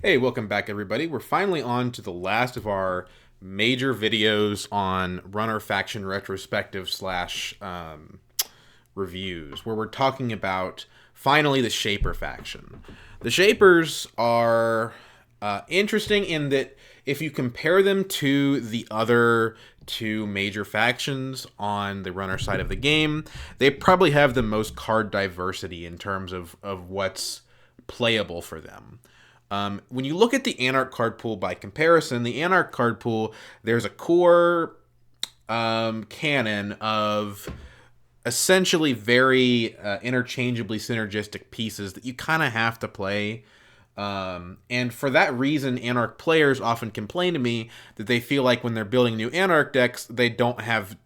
Hey, welcome back, everybody. We're finally on to the last of our major videos on runner faction retrospective slash reviews, where we're talking about finally the Shaper faction. The Shapers are interesting in that if you compare them to the other two major factions on the runner side of the game, they probably have the most card diversity in terms of what's playable for them. When you look at the Anarch card pool by comparison, the Anarch card pool, there's a core canon of essentially very interchangeably synergistic pieces that you kind of have to play. And for that reason, Anarch players often complain to me that they feel like when they're building new Anarch decks, they don't have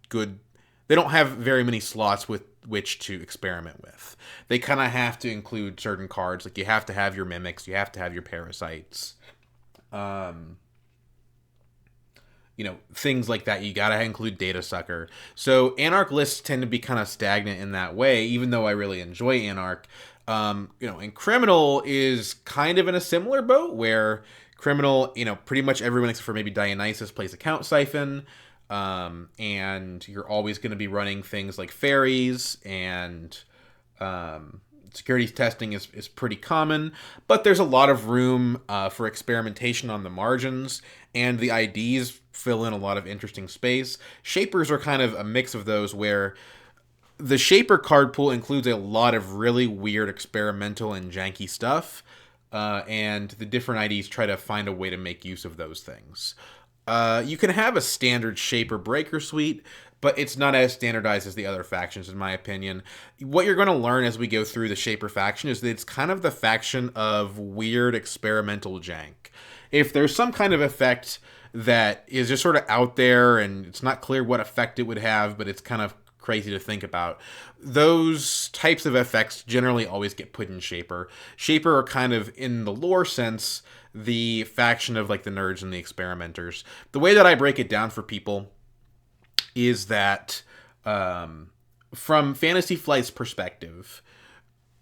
very many slots with which to experiment with. They kind of have to include certain cards, like you have to have your mimics, you have to have your parasites, um, things like that. You gotta include Data Sucker. So Anarch lists tend to be kind of stagnant in that way, even though I really enjoy Anarch. And Criminal is kind of in a similar boat where Criminal, pretty much everyone except for maybe Dionysus plays Account Siphon. And you're always going to be running things like fairies and security testing is pretty common, but there's a lot of room for experimentation on the margins, and the IDs fill in a lot of interesting space. Shapers are kind of a mix of those where the Shaper card pool includes a lot of really weird experimental and janky stuff, and the different IDs try to find a way to make use of those things. You can have a standard Shaper Breaker suite, but it's not as standardized as the other factions, in my opinion. What you're going to learn as we go through the Shaper faction is that it's kind of the faction of weird experimental jank. If there's some kind of effect that is just sort of out there and it's not clear what effect it would have, but it's kind of crazy to think about, those types of effects generally always get put in Shaper. Shaper are kind of, in the lore sense, the faction of like the nerds and the experimenters. The way that I break it down for people is that from Fantasy Flight's perspective,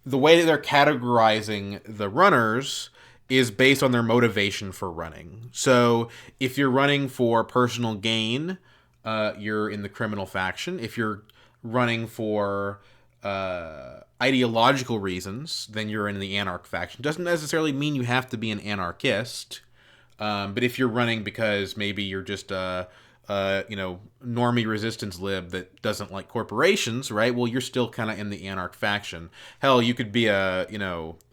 the way that they're categorizing the runners is based on their motivation for running. So if you're running for personal gain, you're in the criminal faction. If you're running for ideological reasons, then you're in the Anarch faction. Doesn't necessarily mean you have to be an anarchist, but if you're running because maybe you're just normie resistance lib that doesn't like corporations, right? Well, you're still kind of in the Anarch faction. Hell, you could be a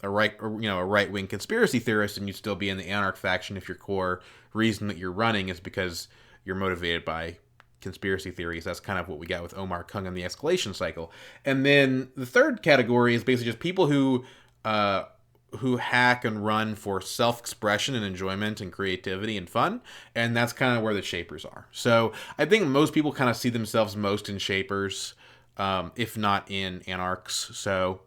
right wing conspiracy theorist, and you'd still be in the Anarch faction if your core reason that you're running is because you're motivated by conspiracy theories. That's kind of what we got with Omar Kung and the escalation cycle. And then the third category is basically just people who hack and run for self-expression and enjoyment and creativity and fun, and that's kind of where the Shapers are. So I think most people kind of see themselves most in Shapers, if not in Anarchs. So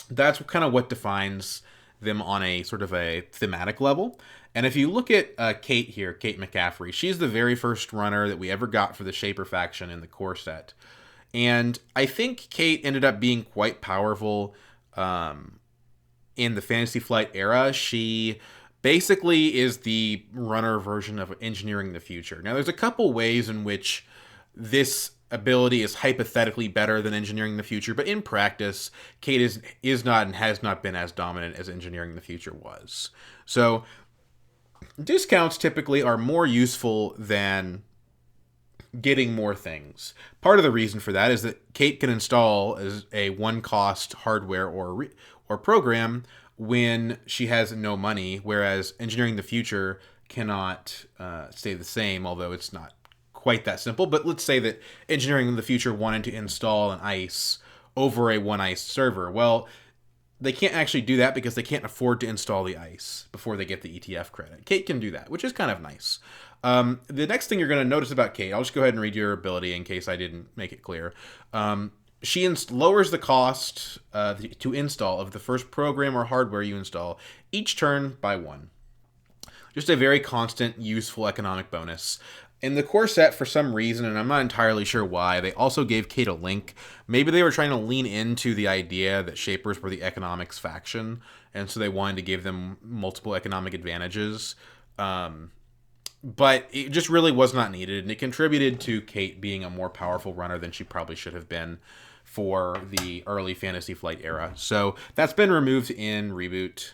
that's kind of what defines them on a sort of a thematic level. And if you look at Kate here, Kate McCaffrey, she's the very first runner that we ever got for the Shaper faction in the core set. And I think Kate ended up being quite powerful in the Fantasy Flight era. She basically is the runner version of engineering the future. Now, there's a couple ways in which this ability is hypothetically better than engineering the future, but in practice, Kate is not and has not been as dominant as engineering the future was. So discounts typically are more useful than getting more things. Part of the reason for that is that Kate can install as a one-cost hardware or program when she has no money, whereas engineering the future cannot stay the same, although it's not quite that simple. But let's say that engineering the future wanted to install an ICE over a one ICE server. Well, they can't actually do that because they can't afford to install the ICE before they get the ETF credit. Kate can do that, which is kind of nice. The next thing you're going to notice about Kate, I'll just go ahead and read your ability in case I didn't make it clear. She lowers the cost to install of the first program or hardware you install each turn by one. Just a very constant, useful economic bonus. In the core set, for some reason, and I'm not entirely sure why, they also gave Kate a link. Maybe they were trying to lean into the idea that Shapers were the economics faction, and so they wanted to give them multiple economic advantages. But it just really was not needed, and it contributed to Kate being a more powerful runner than she probably should have been for the early Fantasy Flight era. So that's been removed in Reboot.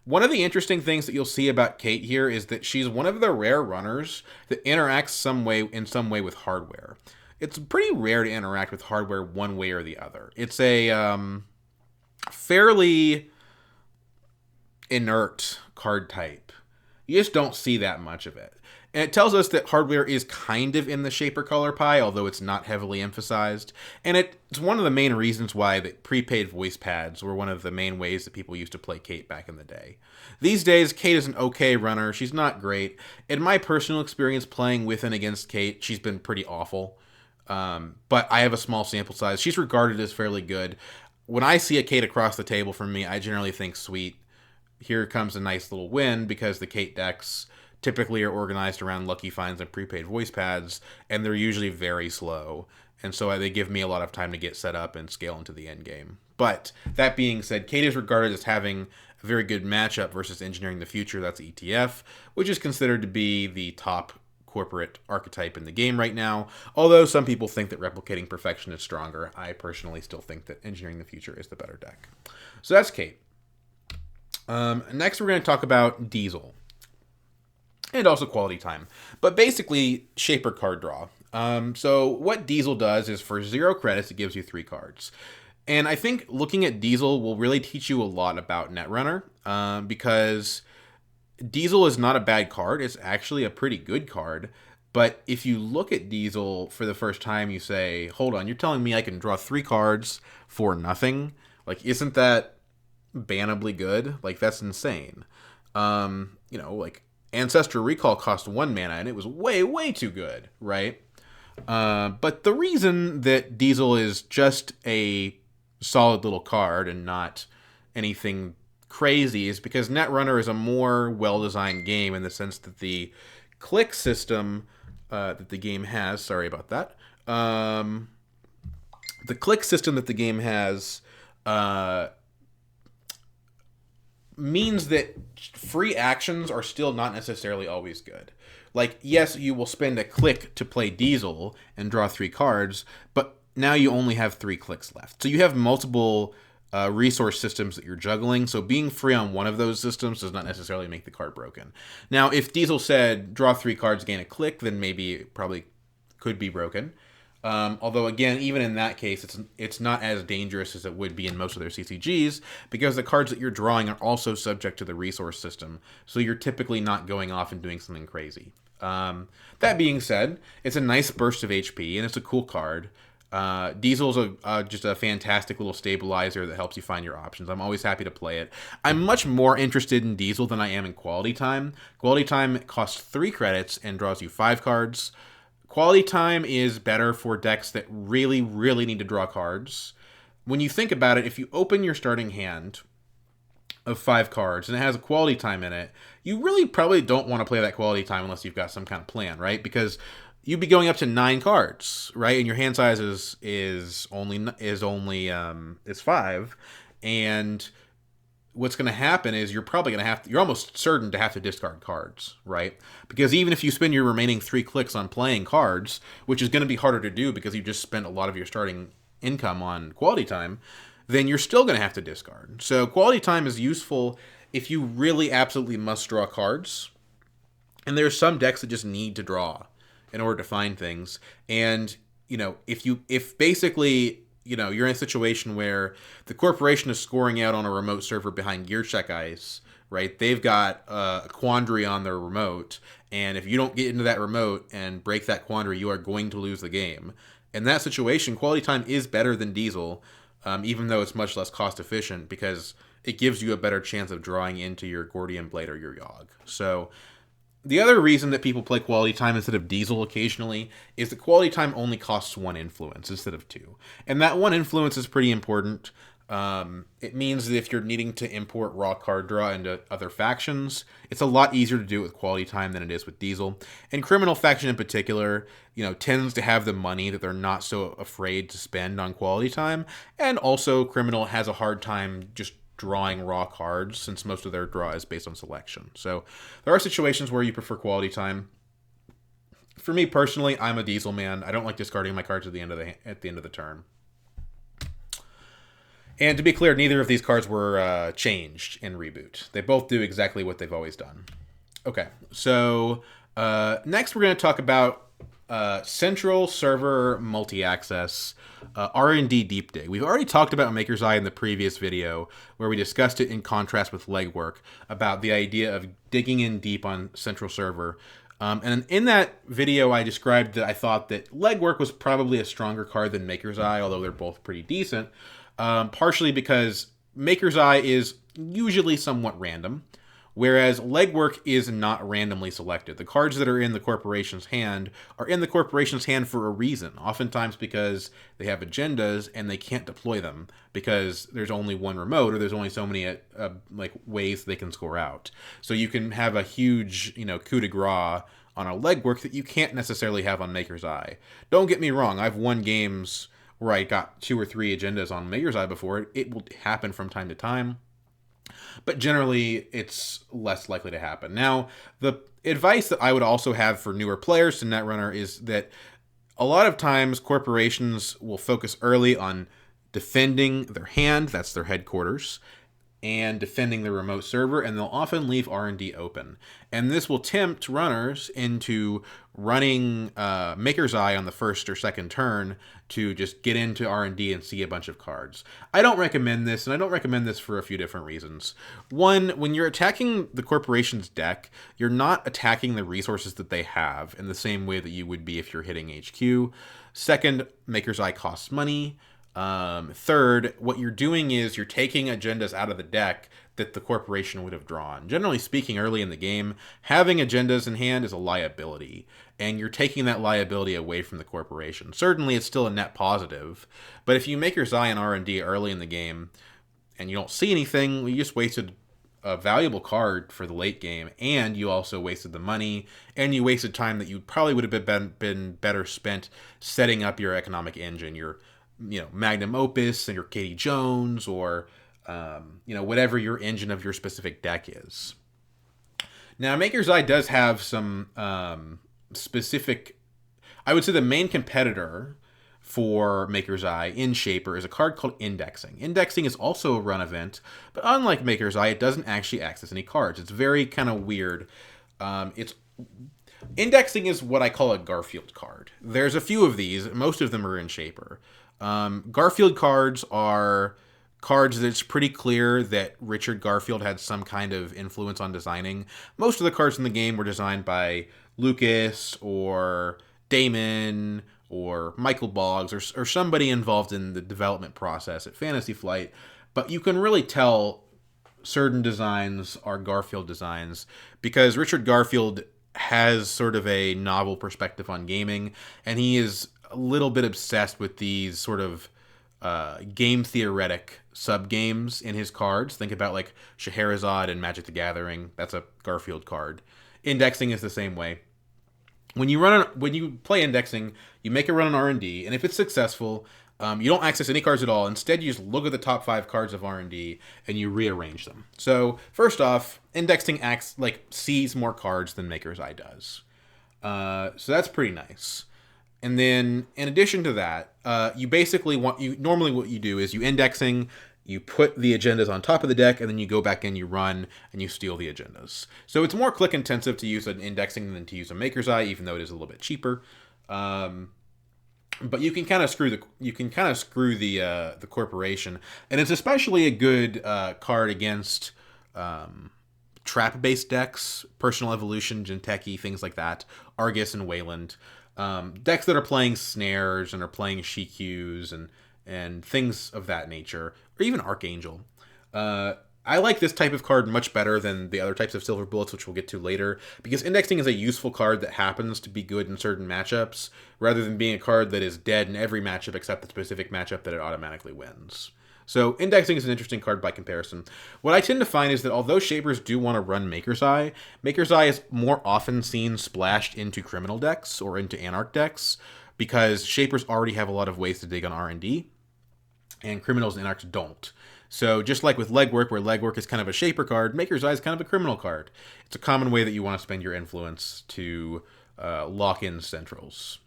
One of the interesting things that you'll see about Kate here is that she's one of the rare runners that interacts in some way with hardware. It's pretty rare to interact with hardware one way or the other. It's a fairly inert card type. You just don't see that much of it. And it tells us that hardware is kind of in the Shaper color pie, although it's not heavily emphasized. And it's one of the main reasons why the prepaid voice pads were one of the main ways that people used to play Kate back in the day. These days, Kate is an okay runner. She's not great. In my personal experience playing with and against Kate, she's been pretty awful. But I have a small sample size. She's regarded as fairly good. When I see a Kate across the table from me, I generally think, sweet, here comes a nice little win, because the Kate decks typically are organized around Lucky Finds and prepaid voice pads, and they're usually very slow. And so they give me a lot of time to get set up and scale into the end game. But that being said, Kate is regarded as having a very good matchup versus Engineering the Future, that's ETF, which is considered to be the top corporate archetype in the game right now. Although some people think that Replicating Perfection is stronger, I personally still think that Engineering the Future is the better deck. So that's Kate. Next, we're going to talk about Diesel. And also Quality Time. But basically, Shaper card draw. So what Diesel does is for 0 credits, it gives you 3 cards. And I think looking at Diesel will really teach you a lot about Netrunner, because Diesel is not a bad card. It's actually a pretty good card. But if you look at Diesel for the first time, you say, hold on, you're telling me I can draw 3 cards for nothing? Like, isn't that bannably good? Like, that's insane. Like, Ancestral Recall cost 1 mana, and it was way, way too good, right? But the reason that Diesel is just a solid little card and not anything crazy is because Netrunner is a more well-designed game in the sense that the click system that the game has... Sorry about that. The click system that the game has... means that free actions are still not necessarily always good. Like, yes, you will spend a click to play Diesel and draw 3 cards, but now you only have 3 clicks left. So you have multiple resource systems that you're juggling, so being free on one of those systems does not necessarily make the card broken. Now, if Diesel said, draw 3 cards, gain a click, then maybe it probably could be broken. Although, again, even in that case, it's not as dangerous as it would be in most of their CCGs, because the cards that you're drawing are also subject to the resource system, so you're typically not going off and doing something crazy. That being said, it's a nice burst of HP, and it's a cool card. Diesel's just a fantastic little stabilizer that helps you find your options. I'm always happy to play it. I'm much more interested in Diesel than I am in Quality Time. Quality Time costs 3 credits and draws you 5 cards. Quality Time is better for decks that really, really need to draw cards. When you think about it, if you open your starting hand of 5 cards and it has a Quality Time in it, you really probably don't want to play that Quality Time unless you've got some kind of plan, right? Because you'd be going up to 9 cards, right? And your hand size is only 5, and what's going to happen is you're almost certain to have to discard cards, right? Because even if you spend your remaining 3 clicks on playing cards, which is going to be harder to do because you just spent a lot of your starting income on Quality Time, then you're still going to have to discard. So Quality Time is useful if you really absolutely must draw cards. And there's some decks that just need to draw in order to find things. And, if basically... you're in a situation where the corporation is scoring out on a remote server behind Gear Check Ice, right? They've got a quandary on their remote, and if you don't get into that remote and break that quandary, you are going to lose the game. In that situation, Quality Time is better than Diesel, even though it's much less cost efficient, because it gives you a better chance of drawing into your Gordian Blade or your Yogg. So the other reason that people play Quality Time instead of Diesel occasionally is that Quality Time only costs 1 influence instead of 2. And that 1 influence is pretty important. It means that if you're needing to import raw card draw into other factions, it's a lot easier to do it with quality time than it is with Diesel. And Criminal faction in particular, tends to have the money that they're not so afraid to spend on quality time. And also, Criminal has a hard time just drawing raw cards since most of their draw is based on selection. So there are situations where you prefer quality time. For me personally, I'm a Diesel man. I don't like discarding my cards at the end of the turn. And to be clear, neither of these cards were changed in Reboot. They both do exactly what they've always done. Okay, so next we're going to talk about central server multi-access R&D deep dig. We've already talked about Maker's Eye in the previous video, where we discussed it in contrast with Legwork, about the idea of digging in deep on central server. And in that video, I described that I thought that Legwork was probably a stronger card than Maker's Eye, although they're both pretty decent. Partially because Maker's Eye is usually somewhat random, whereas Legwork is not randomly selected. The cards that are in the corporation's hand are in the corporation's hand for a reason, oftentimes because they have agendas and they can't deploy them because there's only one remote or there's only so many ways they can score out. So you can have a huge coup de grace on a Legwork that you can't necessarily have on Maker's Eye. Don't get me wrong, I've won games where I got 2 or 3 agendas on Maker's Eye before. It will happen from time to time, but generally it's less likely to happen. Now, the advice that I would also have for newer players to Netrunner is that a lot of times corporations will focus early on defending their hand, that's their headquarters, and defending the remote server, and they'll often leave R&D open. And this will tempt runners into running Maker's Eye on the first or second turn to just get into R&D and see a bunch of cards. I don't recommend this, and I don't recommend this for a few different reasons. One, when you're attacking the corporation's deck, you're not attacking the resources that they have in the same way that you would be if you're hitting HQ. Second, Maker's Eye costs money. Third, what you're doing is you're taking agendas out of the deck that the corporation would have drawn. Generally speaking, early in the game, having agendas in hand is a liability, and you're taking that liability away from the corporation. Certainly, it's still a net positive, but if you make your Zion R&D early in the game and you don't see anything, you just wasted a valuable card for the late game, and you also wasted the money, and you wasted time that you probably would have been better spent setting up your economic engine, your Magnum Opus and your Katie Jones, or whatever your engine of your specific deck is. Now, Maker's Eye does have some specific, I would say the main competitor for Maker's Eye in Shaper is a card called Indexing. Indexing is also a run event, but unlike Maker's Eye, it doesn't actually access any cards. It's very kind of weird. Indexing is what I call a Garfield card. There's a few of these. Most of them are in Shaper. Garfield cards are cards that it's pretty clear that Richard Garfield had some kind of influence on designing. Most of the cards in the game were designed by Lucas or Damon or Michael Boggs or somebody involved in the development process at Fantasy Flight, but you can really tell certain designs are Garfield designs because Richard Garfield has sort of a novel perspective on gaming, and he is a little bit obsessed with these sort of game theoretic sub-games in his cards. Think about like Scheherazade and Magic the Gathering. That's a Garfield card. Indexing is the same way. When you play Indexing, you make a run on R&D, and if it's successful, you don't access any cards at all. Instead, you just look at the top 5 cards of R&D and you rearrange them. So first off, Indexing sees more cards than Maker's Eye does. So that's pretty nice. And then, in addition to that, normally what you do is you Indexing, you put the agendas on top of the deck, and then you go back in, you run, and you steal the agendas. So it's more click intensive to use an Indexing than to use a Maker's Eye, even though it is a little bit cheaper. But you can kind of screw the corporation, and it's especially a good card against trap-based decks, Personal Evolution, Jinteki, things like that, Argus and Wayland. Decks that are playing snares and are playing Shikyus and things of that nature, or even Archangel. I like this type of card much better than the other types of Silver Bullets, which we'll get to later, because Indexing is a useful card that happens to be good in certain matchups, rather than being a card that is dead in every matchup except the specific matchup that it automatically wins. So indexing is an interesting card by comparison. What I tend to find is that although Shapers do want to run Maker's Eye is more often seen splashed into criminal decks or into Anarch decks because Shapers already have a lot of ways to dig on R&D, and criminals and Anarchs don't. So just like with Legwork, where Legwork is kind of a Shaper card, Maker's Eye is kind of a criminal card. It's a common way that you want to spend your influence to lock in centrals.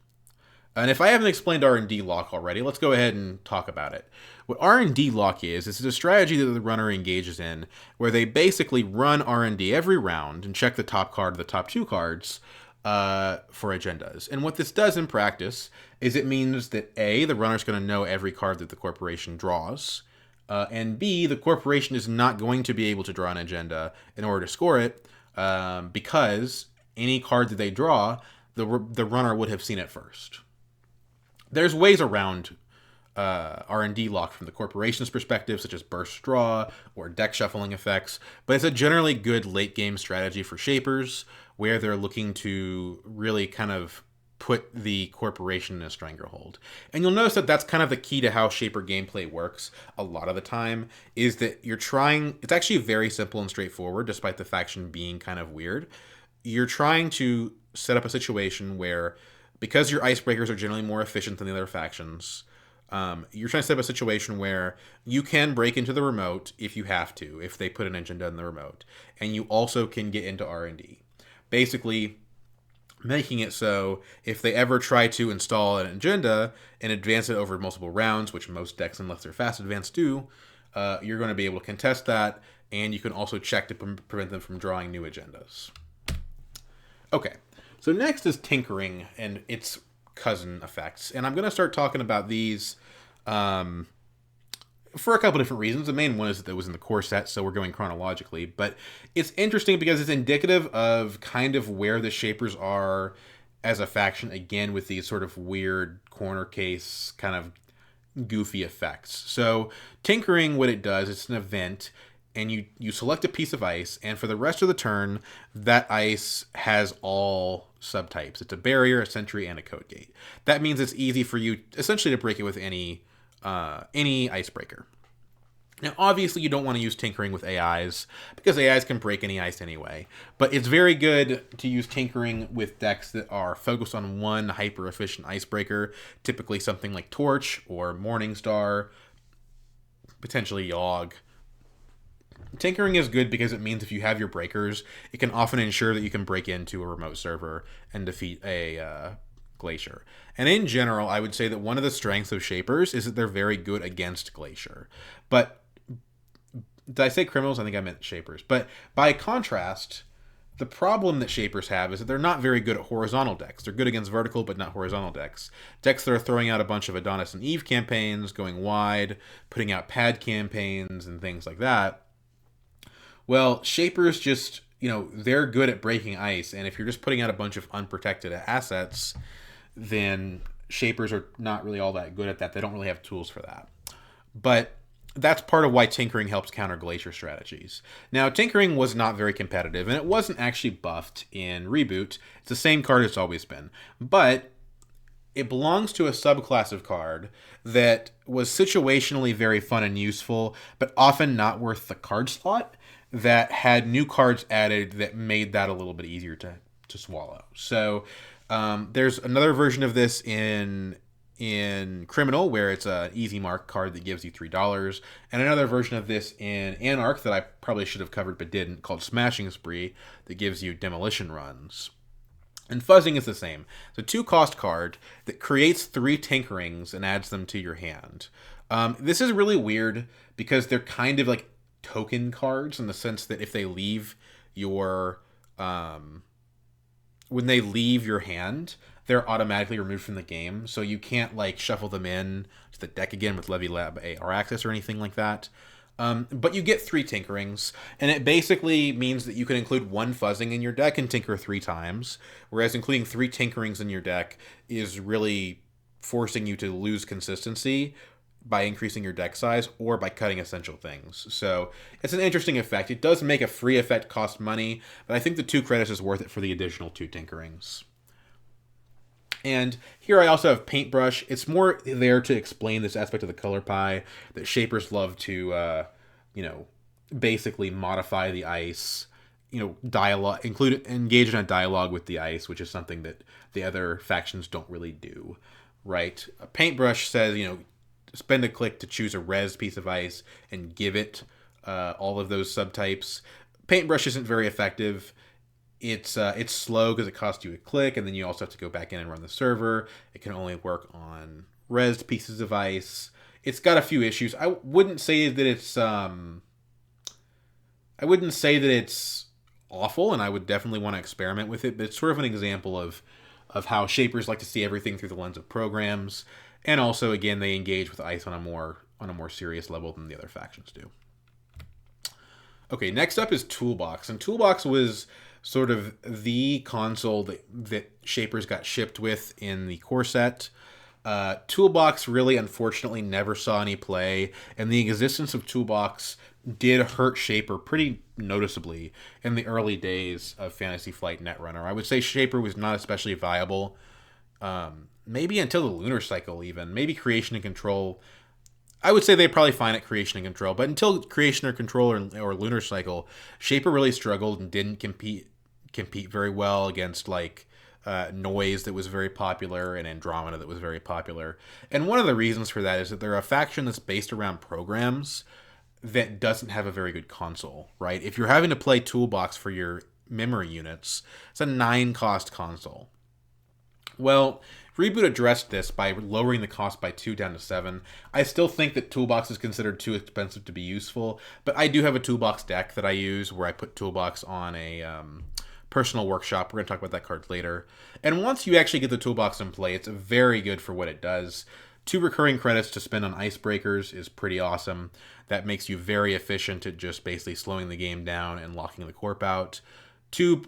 And if I haven't explained R&D lock already, let's go ahead and talk about it. What R&D lock is a strategy that the runner engages in where they basically run R&D every round and check the top card or the top two cards for agendas. And what this does in practice is it means that A, the runner's going to know every card that the corporation draws, and B, the corporation is not going to be able to draw an agenda in order to score it because any card that they draw, the runner would have seen it first. There's ways around R&D lock from the corporation's perspective, such as burst draw or deck shuffling effects, but it's a generally good late game strategy for Shapers where they're looking to really kind of put the corporation in a stranglehold. And you'll notice that that's kind of the key to how Shaper gameplay works a lot of the time, is that it's actually very simple and straightforward, despite the faction being kind of weird. You're trying to set up a situation where, because your icebreakers are generally more efficient than the other factions, you're trying to set up a situation where you can break into the remote if you have to, if they put an agenda in the remote, and you also can get into R&D. Basically, making it so if they ever try to install an agenda and advance it over multiple rounds, which most decks, unless they're fast advanced, do, you're going to be able to contest that, and you can also check to prevent them from drawing new agendas. Okay, so next is tinkering and its cousin effects, and I'm going to start talking about these for a couple different reasons. The main one is that it was in the core set, so we're going chronologically, but it's interesting because it's indicative of kind of where the Shapers are as a faction, again, with these sort of weird corner case kind of goofy effects. So tinkering, what it does, it's an event, and you select a piece of ice, and for the rest of the turn, that ice has all subtypes. It's a barrier, a sentry, and a code gate. That means it's easy for you essentially to break it with any icebreaker. Now, obviously, you don't want to use tinkering with AIs, because AIs can break any ice anyway, but it's very good to use tinkering with decks that are focused on one hyper-efficient icebreaker, typically something like Torch or Morningstar, potentially Yogg. Tinkering is good because it means if you have your breakers, it can often ensure that you can break into a remote server and defeat a Glacier. And in general, I would say that one of the strengths of Shapers is that they're very good against Glacier. But did I say criminals? I think I meant Shapers. But by contrast, the problem that Shapers have is that they're not very good at horizontal decks. They're good against vertical, but not horizontal decks. Decks that are throwing out a bunch of Adonis and Eve campaigns, going wide, putting out pad campaigns, and things like that. Well, Shapers just, they're good at breaking ice, and if you're just putting out a bunch of unprotected assets, then Shapers are not really all that good at that. They don't really have tools for that. But that's part of why tinkering helps counter Glacier strategies. Now, tinkering was not very competitive, and it wasn't actually buffed in Reboot. It's the same card it's always been. But it belongs to a subclass of card that was situationally very fun and useful, but often not worth the card slot, that had new cards added that made that a little bit easier to swallow. So there's another version of this in Criminal, where it's an easy mark card that gives you $3, and another version of this in Anarch that I probably should have covered but didn't, called Smashing Spree, that gives you demolition runs. And Fuzzing is the same. It's a 2-cost card that creates 3 tinkerings and adds them to your hand. This is really weird because they're kind of like token cards in the sense that if they leave your when they leave your hand, they're automatically removed from the game, so you can't like shuffle them in to the deck again with Levy Lab AR access or anything like that. But you get 3 tinkerings, and it basically means that you can include 1 fuzzing in your deck and tinker 3 times, whereas including 3 tinkerings in your deck is really forcing you to lose consistency by increasing your deck size or by cutting essential things. So it's an interesting effect. It does make a free effect cost money, but I think the 2 credits is worth it for the additional 2 tinkerings. And here I also have Paintbrush. It's more there to explain this aspect of the color pie that shapers love to, you know, basically modify the ice, dialogue, engage in a dialogue with the ice, which is something that the other factions don't really do, right? A Paintbrush says, spend a click to choose a res piece of ice and give it all of those subtypes. Paintbrush isn't very effective. It's slow because it costs you a click, and then you also have to go back in and run the server. It can only work on rezzed pieces of ice. It's got a few issues. I wouldn't say that it's awful, and I would definitely want to experiment with it. But it's sort of an example of how shapers like to see everything through the lens of programs, and also again they engage with ice on a more serious level than the other factions do. Okay, next up is Toolbox, and Toolbox was sort of the console that shapers got shipped with in the core set. Toolbox really, unfortunately, never saw any play, and the existence of Toolbox did hurt Shaper pretty noticeably in the early days of Fantasy Flight Netrunner. I would say Shaper was not especially viable, maybe until the Lunar Cycle even. Maybe Creation and Control. I would say they probably fine at Creation and Control, but until Creation or Control or Lunar Cycle, Shaper really struggled and didn't compete very well against Noise that was very popular and Andromeda that was very popular. And one of the reasons for that is that they're a faction that's based around programs that doesn't have a very good console, right? If you're having to play Toolbox for your memory units, it's a 9-cost console. Well, Reboot addressed this by lowering the cost by 2 down to 7. I still think that Toolbox is considered too expensive to be useful, but I do have a Toolbox deck that I use where I put Toolbox on a personal workshop. We're going to talk about that card later. And once you actually get the Toolbox in play, it's very good for what it does. 2 recurring credits to spend on icebreakers is pretty awesome. That makes you very efficient at just basically slowing the game down and locking the corp out. Two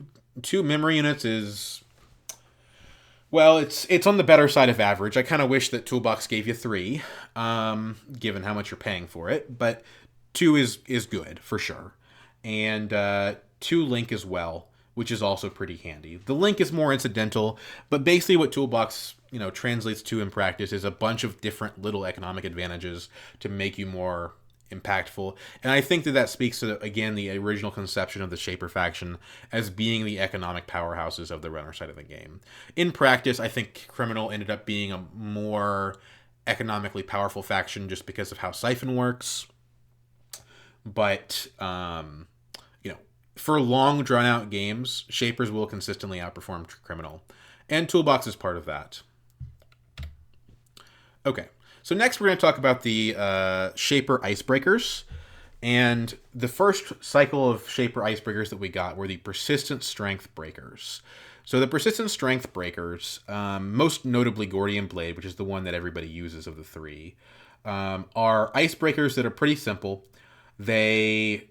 memory units is, well, it's on the better side of average. I kind of wish that Toolbox gave you 3, given how much you're paying for it. But 2 is good for sure, and 2 link as well, which is also pretty handy. The link is more incidental, but basically what Toolbox translates to in practice is a bunch of different little economic advantages to make you more impactful. And I think that speaks to, again, the original conception of the Shaper faction as being the economic powerhouses of the runner side of the game. In practice, I think Criminal ended up being a more economically powerful faction just because of how Siphon works. But, for long, drawn-out games, Shapers will consistently outperform Criminal. And Toolbox is part of that. Okay, so next we're going to talk about the Shaper Icebreakers. And the first cycle of Shaper Icebreakers that we got were the Persistent Strength Breakers. So the Persistent Strength Breakers, most notably Gordian Blade, which is the one that everybody uses of the 3, are icebreakers that are pretty simple. They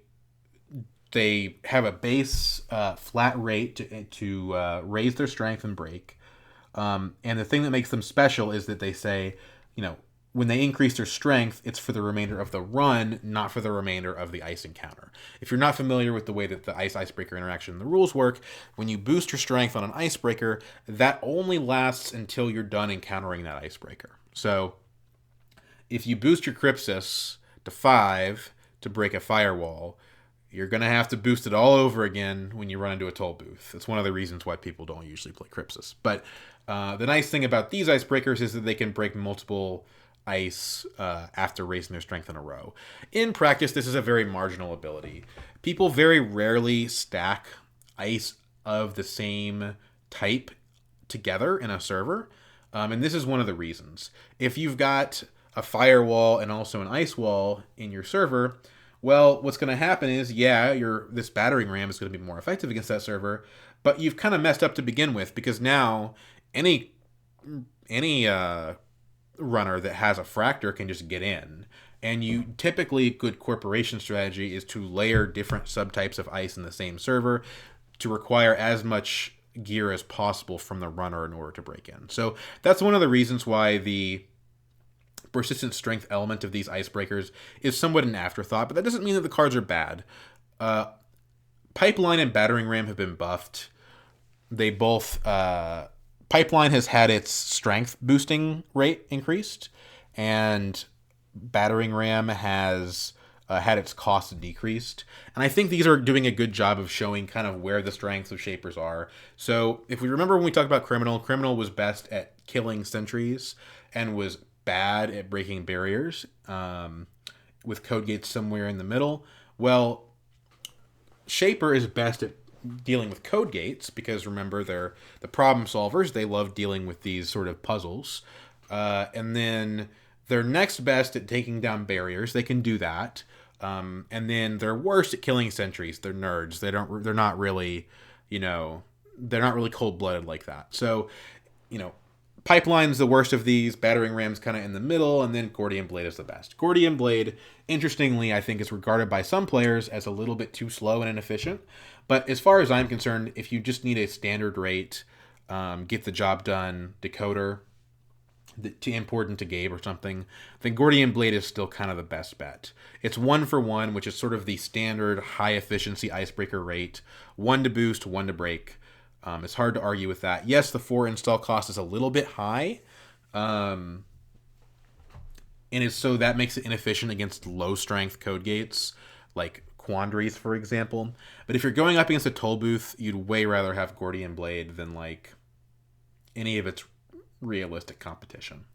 have a base flat rate to raise their strength and break. And the thing that makes them special is that they say, when they increase their strength, it's for the remainder of the run, not for the remainder of the ice encounter. If you're not familiar with the way that the ice-icebreaker interaction and the rules work, when you boost your strength on an icebreaker, that only lasts until you're done encountering that icebreaker. So if you boost your Crypsis to 5 to break a firewall, you're going to have to boost it all over again when you run into a toll booth. It's one of the reasons why people don't usually play Crypsis. But the nice thing about these icebreakers is that they can break multiple ice after raising their strength in a row. In practice, this is a very marginal ability. People very rarely stack ice of the same type together in a server. And this is one of the reasons. If you've got a firewall and also an ice wall in your server, well, what's going to happen is, this battering ram is going to be more effective against that server, but you've kind of messed up to begin with, because now any runner that has a fractor can just get in. And typically, good corporation strategy is to layer different subtypes of ice in the same server to require as much gear as possible from the runner in order to break in. So that's one of the reasons why the persistent strength element of these icebreakers is somewhat an afterthought, but that doesn't mean that the cards are bad. Pipeline and Battering Ram have been buffed. They both Pipeline has had its strength boosting rate increased, and Battering Ram has had its cost decreased. And I think these are doing a good job of showing kind of where the strengths of Shapers are. So if we remember when we talked about Criminal was best at killing sentries and was bad at breaking barriers, with Code Gates somewhere in the middle. Well, Shaper is best at dealing with Code Gates because remember they're the problem solvers. They love dealing with these sort of puzzles. And then they're next best at taking down barriers. They can do that. And then they're worst at killing sentries. They're nerds. They're not really, they're not really cold-blooded like that. So, Pipeline's the worst of these. Battering Ram's kind of in the middle, and then Gordian Blade is the best. Gordian Blade, interestingly, I think is regarded by some players as a little bit too slow and inefficient. But as far as I'm concerned, if you just need a standard rate, get the job done decoder to import into Gabe or something, then Gordian Blade is still kind of the best bet. It's 1-for-1, which is sort of the standard high efficiency icebreaker rate. 1 to boost, 1 to break. It's hard to argue with that. Yes, the 4 install cost is a little bit high. And so that makes it inefficient against low strength code gates, like Quandaries, for example. But if you're going up against a toll booth, you'd way rather have Gordian Blade than like any of its realistic competition.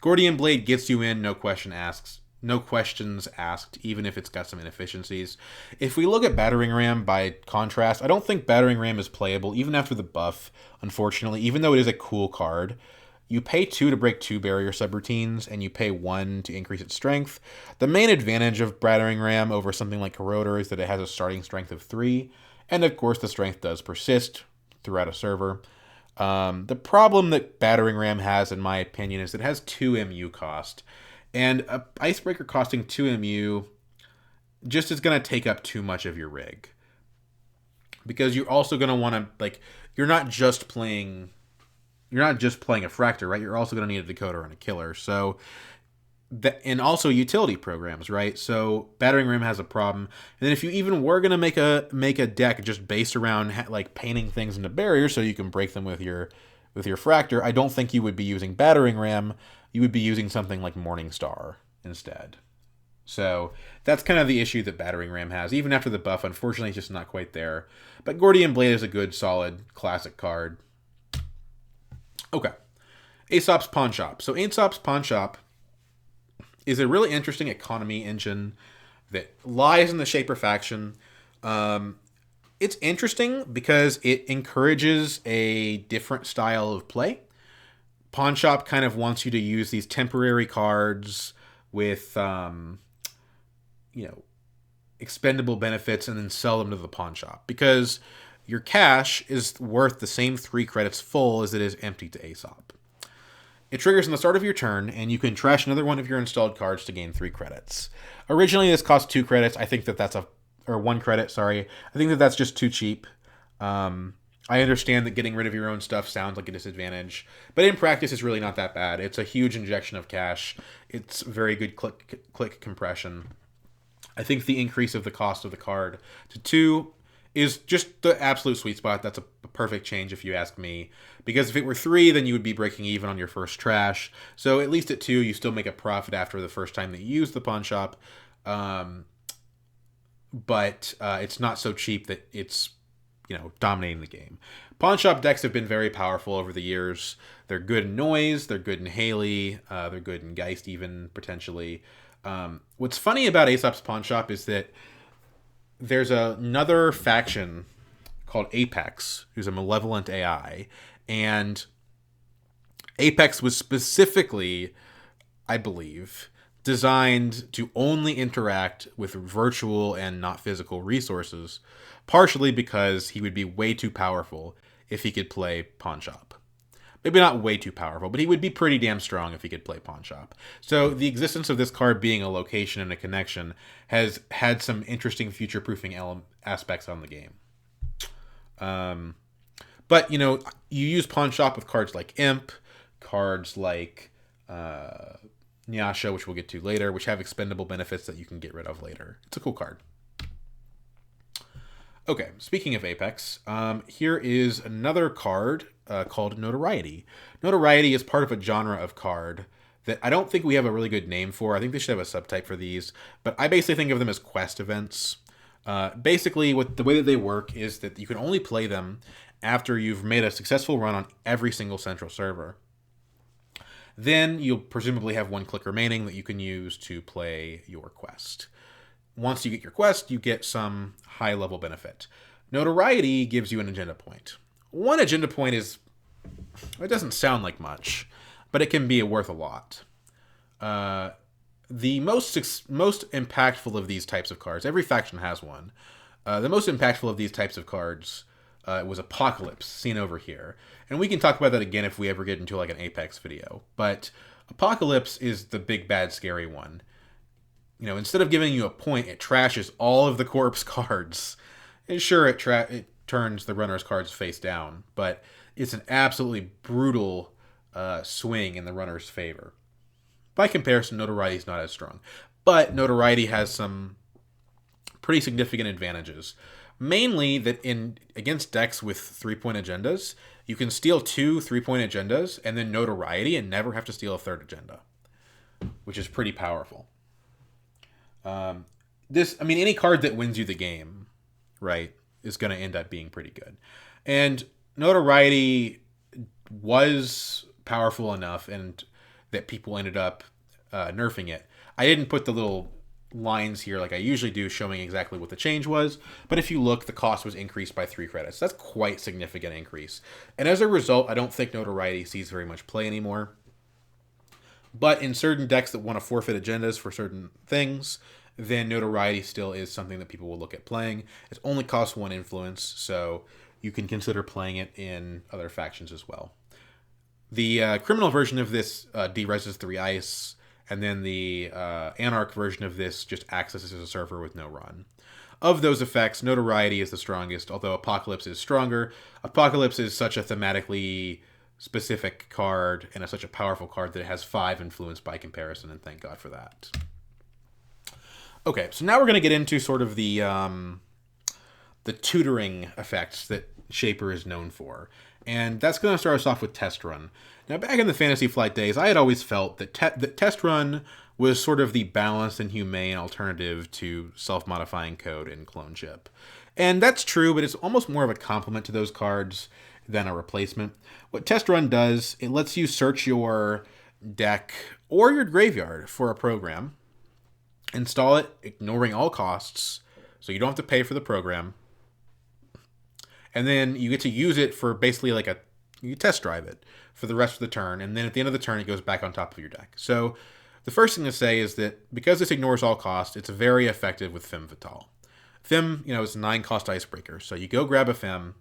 Gordian Blade gets you in, no questions asked, even if it's got some inefficiencies. If we look at Battering Ram by contrast, I don't think Battering Ram is playable even after the buff, unfortunately, even though it is a cool card. You pay 2 to break 2 barrier subroutines, and you pay 1 to increase its strength. The main advantage of Battering Ram over something like Corroder is that it has a starting strength of 3, and of course the strength does persist throughout a server. The problem that Battering Ram has, in my opinion, is it has 2 MU cost. And a icebreaker costing 2 MU just is going to take up too much of your rig. Because you're also going to want to, like, you're not just playing a fractor, right? You're also going to need a decoder and a killer. So, and also utility programs, right? So Battering Ram has a problem. And then if you even were going to make a deck just based around like painting things into barriers so you can break them with your fractor, I don't think you would be using Battering Ram. You would be using something like Morningstar instead. So that's kind of the issue that Battering Ram has. Even after the buff, unfortunately, it's just not quite there. But Gordian Blade is a good, solid, classic card. Okay. Aesop's Pawn Shop. So Aesop's Pawn Shop is a really interesting economy engine that lies in the Shaper faction. It's interesting because it encourages a different style of play. Pawn Shop kind of wants you to use these temporary cards with, expendable benefits and then sell them to the pawn shop because your cash is worth the same 3 credits full as it is empty to Aesop. It triggers on the start of your turn, and you can trash another one of your installed cards to gain 3 credits. Originally, this cost 2 credits. I think that's 1 credit, sorry. I think that's just too cheap. I understand that getting rid of your own stuff sounds like a disadvantage, but in practice, it's really not that bad. It's a huge injection of cash. It's very good click compression. I think the increase of the cost of the card to 2 is just the absolute sweet spot. That's a perfect change if you ask me. Because if it were 3, then you would be breaking even on your first trash. So at least at 2, you still make a profit after the first time that you use the pawn shop. But it's not so cheap that it's dominating the game. Pawn shop decks have been very powerful over the years. They're good in Noise, they're good in Haley, they're good in Geist even, potentially. What's funny about Aesop's Pawn Shop is that there's another faction called Apex, who's a malevolent AI, and Apex was specifically, I believe, designed to only interact with virtual and not physical resources, partially because he would be way too powerful if he could play Pawn Shop. Maybe not way too powerful, but he would be pretty damn strong if he could play Pawn Shop. So the existence of this card being a location and a connection has had some interesting future-proofing aspects on the game. But, you use Pawn Shop with cards like Imp, cards like Nyasha, which we'll get to later, which have expendable benefits that you can get rid of later. It's a cool card. Okay, speaking of Apex, here is another card called Notoriety. Notoriety is part of a genre of card that I don't think we have a really good name for. I think they should have a subtype for these, but I basically think of them as quest events. Basically, what the way that they work is that you can only play them after you've made a successful run on every single central server. Then you'll presumably have one click remaining that you can use to play your quest. Once you get your quest, you get some high level benefit. Notoriety gives you an agenda point. One agenda point is, it doesn't sound like much, but it can be worth a lot. The most impactful of these types of cards, every faction has one. The most impactful of these types of cards was Apocalypse, seen over here. And we can talk about that again if we ever get into like an Apex video. But Apocalypse is the big, bad, scary one. You know, instead of giving you a point, it trashes all of the corpse cards. And sure, it turns the runner's cards face down, but it's an absolutely brutal swing in the runner's favor. By comparison, Notoriety is not as strong. But Notoriety has some pretty significant advantages. Mainly that against decks with 3-point agendas, you can steal 2 3-point agendas and then Notoriety and never have to steal a third agenda, which is pretty powerful. Any card that wins you the game, right, is going to end up being pretty good. And Notoriety was powerful enough and that people ended up nerfing it. I didn't put the little lines here like I usually do showing exactly what the change was, but if you look, the cost was increased by 3 credits. That's quite significant increase. And as a result, I don't think Notoriety sees very much play anymore. But in certain decks that want to forfeit agendas for certain things, then Notoriety still is something that people will look at playing. It only costs 1 influence, so you can consider playing it in other factions as well. The criminal version of this dereses 3 ice, and then the Anarch version of this just accesses a server with no run. Of those effects, Notoriety is the strongest, although Apocalypse is stronger. Apocalypse is such a thematically specific card and such a powerful card that it has 5 influence by comparison, and thank God for that. Okay, so now we're going to get into sort of the tutoring effects that Shaper is known for. And that's going to start us off with Test Run. Now, back in the Fantasy Flight days, I had always felt that Test Run was sort of the balanced and humane alternative to self-modifying code in Cloneship. And that's true, but it's almost more of a complement to those cards than a replacement. What Test Run does, it lets you search your deck or your graveyard for a program, install it, ignoring all costs, so you don't have to pay for the program, and then you get to use it for basically like you test drive it for the rest of the turn, and then at the end of the turn, it goes back on top of your deck. So the first thing to say is that because this ignores all costs, it's very effective with Femme Fatale. Femme, is a 9-cost icebreaker, so you go grab a Femme,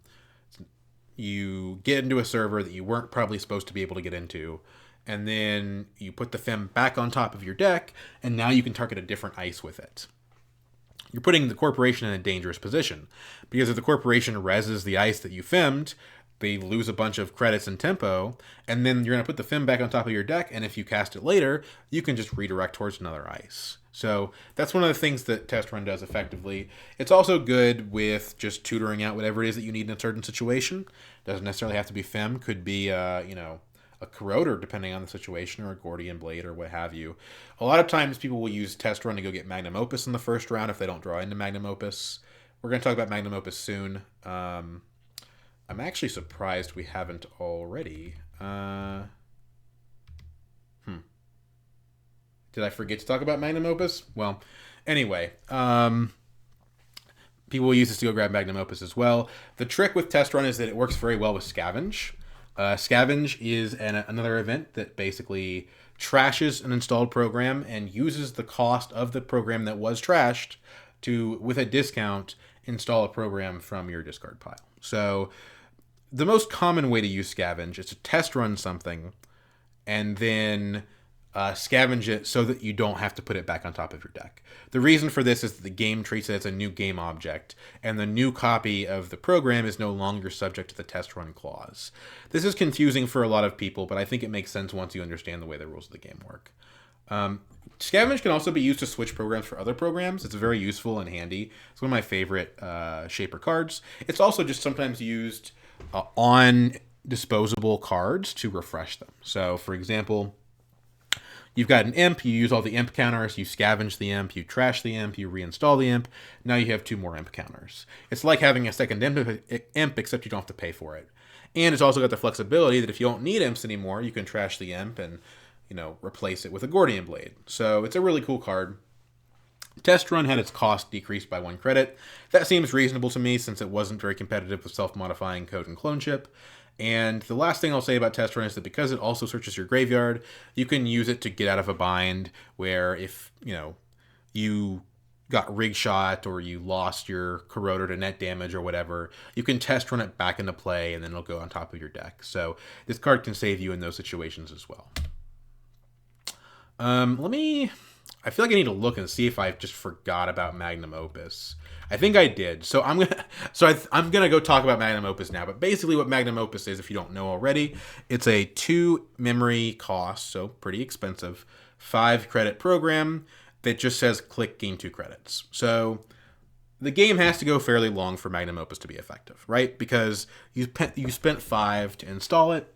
you get into a server that you weren't probably supposed to be able to get into, and then you put the Femme back on top of your deck, and now you can target a different ice with it. You're putting the corporation in a dangerous position, because if the corporation reses the ice that you femmed, they lose a bunch of credits and tempo, and then you're going to put the Femme back on top of your deck, and if you cast it later, you can just redirect towards another ice. So that's one of the things that Test Run does effectively. It's also good with just tutoring out whatever it is that you need in a certain situation. Doesn't necessarily have to be Femme. Could be, a Corroder, depending on the situation, or a Gordian Blade, or what have you. A lot of times people will use Test Run to go get Magnum Opus in the first round if they don't draw into Magnum Opus. We're going to talk about Magnum Opus soon. I'm actually surprised we haven't already. Did I forget to talk about Magnum Opus? Well, anyway, people will use this to go grab Magnum Opus as well. The trick with Test Run is that it works very well with Scavenge. Scavenge is another event that basically trashes an installed program and uses the cost of the program that was trashed to, with a discount, install a program from your discard pile. So the most common way to use Scavenge is to test run something and then scavenge it so that you don't have to put it back on top of your deck. The reason for this is that the game treats it as a new game object, and the new copy of the program is no longer subject to the test run clause. This is confusing for a lot of people, but I think it makes sense once you understand the way the rules of the game work. Scavenge can also be used to switch programs for other programs. It's very useful and handy. It's one of my favorite Shaper cards. It's also just sometimes used on disposable cards to refresh them. So, for example, you've got an imp, you use all the imp counters, you scavenge the imp, you trash the imp, you reinstall the imp. Now you have 2 more imp counters. It's like having a second imp, except you don't have to pay for it. And it's also got the flexibility that if you don't need imps anymore, you can trash the imp and replace it with a Gordian Blade. So it's a really cool card. Test Run had its cost decreased by 1 credit. That seems reasonable to me since it wasn't very competitive with self-modifying code and clone chip. And the last thing I'll say about Test Run is that because it also searches your graveyard, you can use it to get out of a bind where if, you got rig shot or you lost your corroder to net damage or whatever, you can test run it back into play and then it'll go on top of your deck. So this card can save you in those situations as well. I feel like I need to look and see if I just forgot about Magnum Opus. I think I did. So I'm gonna go talk about Magnum Opus now. But basically, what Magnum Opus is, if you don't know already, it's a 2 memory cost, so pretty expensive, 5 credit program that just says click, gain 2 credits. So the game has to go fairly long for Magnum Opus to be effective, right? Because you spent 5 to install it,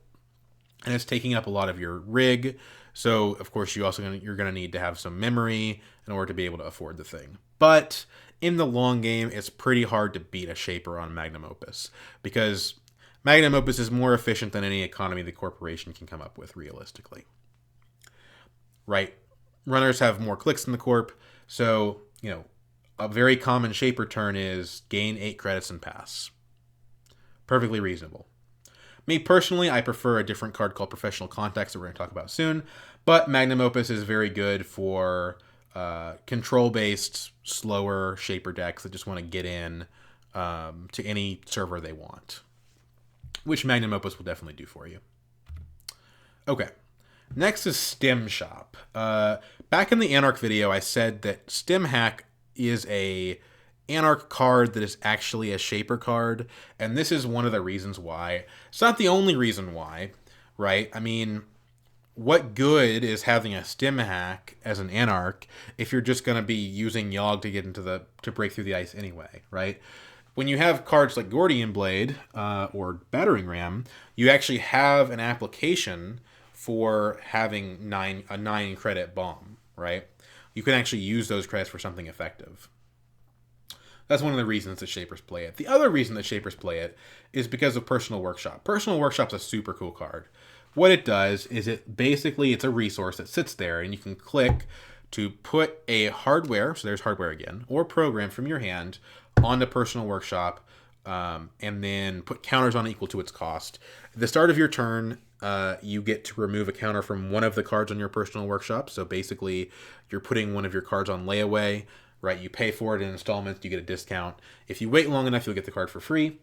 and it's taking up a lot of your rig. So, of course, you're going to need to have some memory in order to be able to afford the thing. But in the long game, it's pretty hard to beat a Shaper on Magnum Opus because Magnum Opus is more efficient than any economy the corporation can come up with realistically. Right? Runners have more clicks than the corp. So, a very common Shaper turn is gain 8 credits and pass. Perfectly reasonable. Me personally, I prefer a different card called Professional Contacts that we're going to talk about soon, but Magnum Opus is very good for control-based, slower Shaper decks that just want to get in to any server they want, which Magnum Opus will definitely do for you. Okay, next is Stim Shop. Back in the Anarch video, I said that Stim Hack is a Anarch card that is actually a Shaper card, and this is one of the reasons why. It's not the only reason why, right? I mean, what good is having a Stim Hack as an Anarch if you're just going to be using Yogg to break through the ice anyway, right? When you have cards like Gordian Blade or Battering Ram, you actually have an application for having a 9 credit bomb, right? You can actually use those credits for something effective. That's one of the reasons that Shapers play it. The other reason that Shapers play it is because of Personal Workshop. Personal Workshop's a super cool card. What it does is it's a resource that sits there, and you can click to put a hardware, so there's hardware again, or program from your hand onto Personal Workshop, and then put counters on it equal to its cost. At the start of your turn, you get to remove a counter from one of the cards on your Personal Workshop. So basically, you're putting one of your cards on layaway, right? You pay for it in installments, you get a discount. If you wait long enough, you'll get the card for free.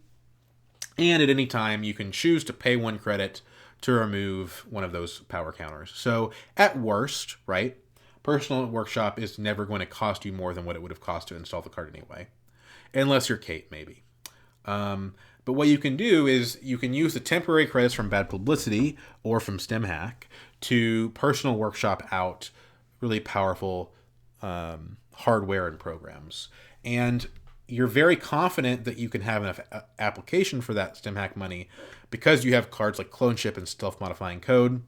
And at any time, you can choose to pay 1 credit to remove one of those power counters. So at worst, right, Personal Workshop is never going to cost you more than what it would have cost to install the card anyway. Unless you're Kate, maybe. But what you can do is you can use the temporary credits from Bad Publicity or from Stim Hack to Personal Workshop out really powerful hardware and programs. And you're very confident that you can have enough application for that Stim Hack money because you have cards like Clone Chip and Self-Modifying Code,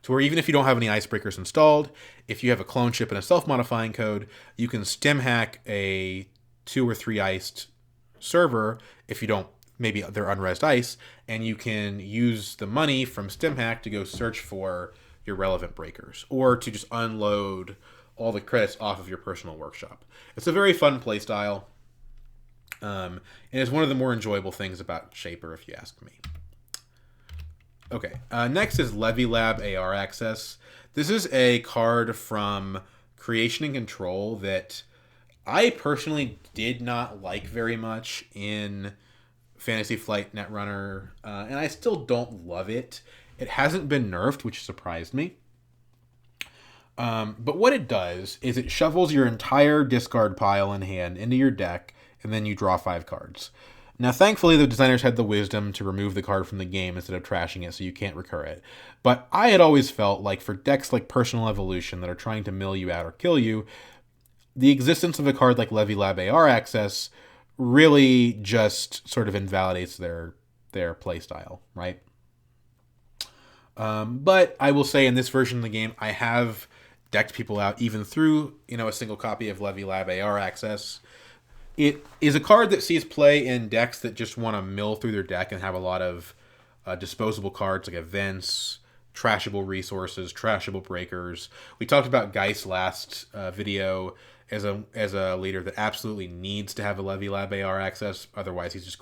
to where even if you don't have any icebreakers installed, if you have a Clone Chip and a Self-Modifying Code, you can Stim Hack a 2 or 3 iced server if you don't, maybe they're unresed ice, and you can use the money from Stim Hack to go search for your relevant breakers or to just unload all the credits off of your Personal Workshop. It's a very fun play style, and it's one of the more enjoyable things about Shaper, if you ask me. Okay, next is Levy Lab AR Access. This is a card from Creation and Control that I personally did not like very much in Fantasy Flight Netrunner, and I still don't love it. It hasn't been nerfed, which surprised me. But what it does is it shovels your entire discard pile in hand into your deck, and then you draw 5 cards. Now, thankfully, the designers had the wisdom to remove the card from the game instead of trashing it so you can't recur it. But I had always felt like for decks like Personal Evolution that are trying to mill you out or kill you, the existence of a card like Levy Lab AR Access really just sort of invalidates their playstyle, right? But I will say in this version of the game, I have decked people out even through a single copy of Levy Lab AR Access. It is a card that sees play in decks that just want to mill through their deck and have a lot of disposable cards like events, trashable resources, trashable breakers. We talked about Geist last video as a leader that absolutely needs to have a Levy Lab AR access, otherwise he's just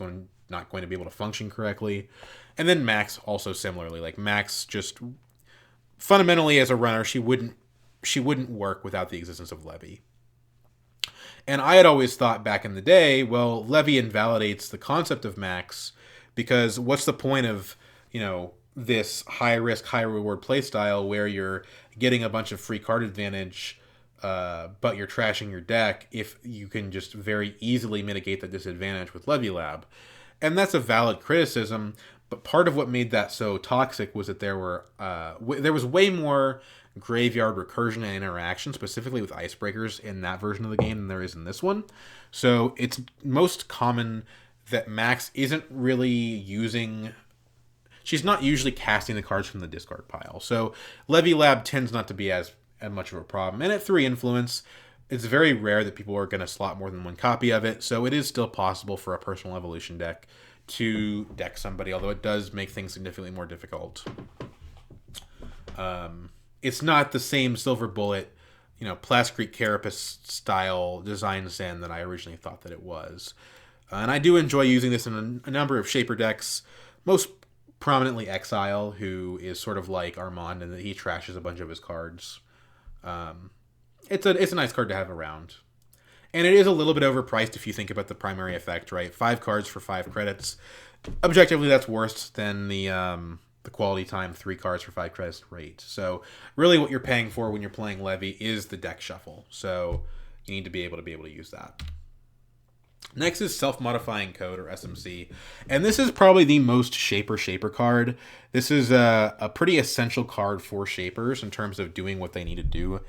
not going to be able to function correctly. And then Max also similarly, like Max just fundamentally as a runner, she wouldn't work without the existence of Levy. And I had always thought back in the day, well, Levy invalidates the concept of Max because what's the point of, this high risk, high reward playstyle where you're getting a bunch of free card advantage, but you're trashing your deck if you can just very easily mitigate the disadvantage with Levy Lab. And that's a valid criticism, but part of what made that so toxic was that there was way more graveyard recursion and interaction, specifically with icebreakers in that version of the game than there is in this one. So it's most common that Max isn't really she's not usually casting the cards from the discard pile. So Levy Lab tends not to be as much of a problem. And at 3 influence, it's very rare that people are going to slot more than one copy of it. So it is still possible for a Personal Evolution deck to deck somebody, although it does make things significantly more difficult. It's not the same Silver Bullet, Plascrete Carapace style design zen that I originally thought that it was. And I do enjoy using this in a number of Shaper decks, most prominently Exile, who is sort of like Armand in that he trashes a bunch of his cards. It's a nice card to have around. And it is a little bit overpriced if you think about the primary effect, right? 5 cards for 5 credits. Objectively, that's worse than the quality time 3 cards for 5 credits rate. So really what you're paying for when you're playing Levy is the deck shuffle. So you need to be able to use that. Next is Self-Modifying Code, or SMC. And this is probably the most Shaper card. This is a pretty essential card for Shapers in terms of doing what they need to do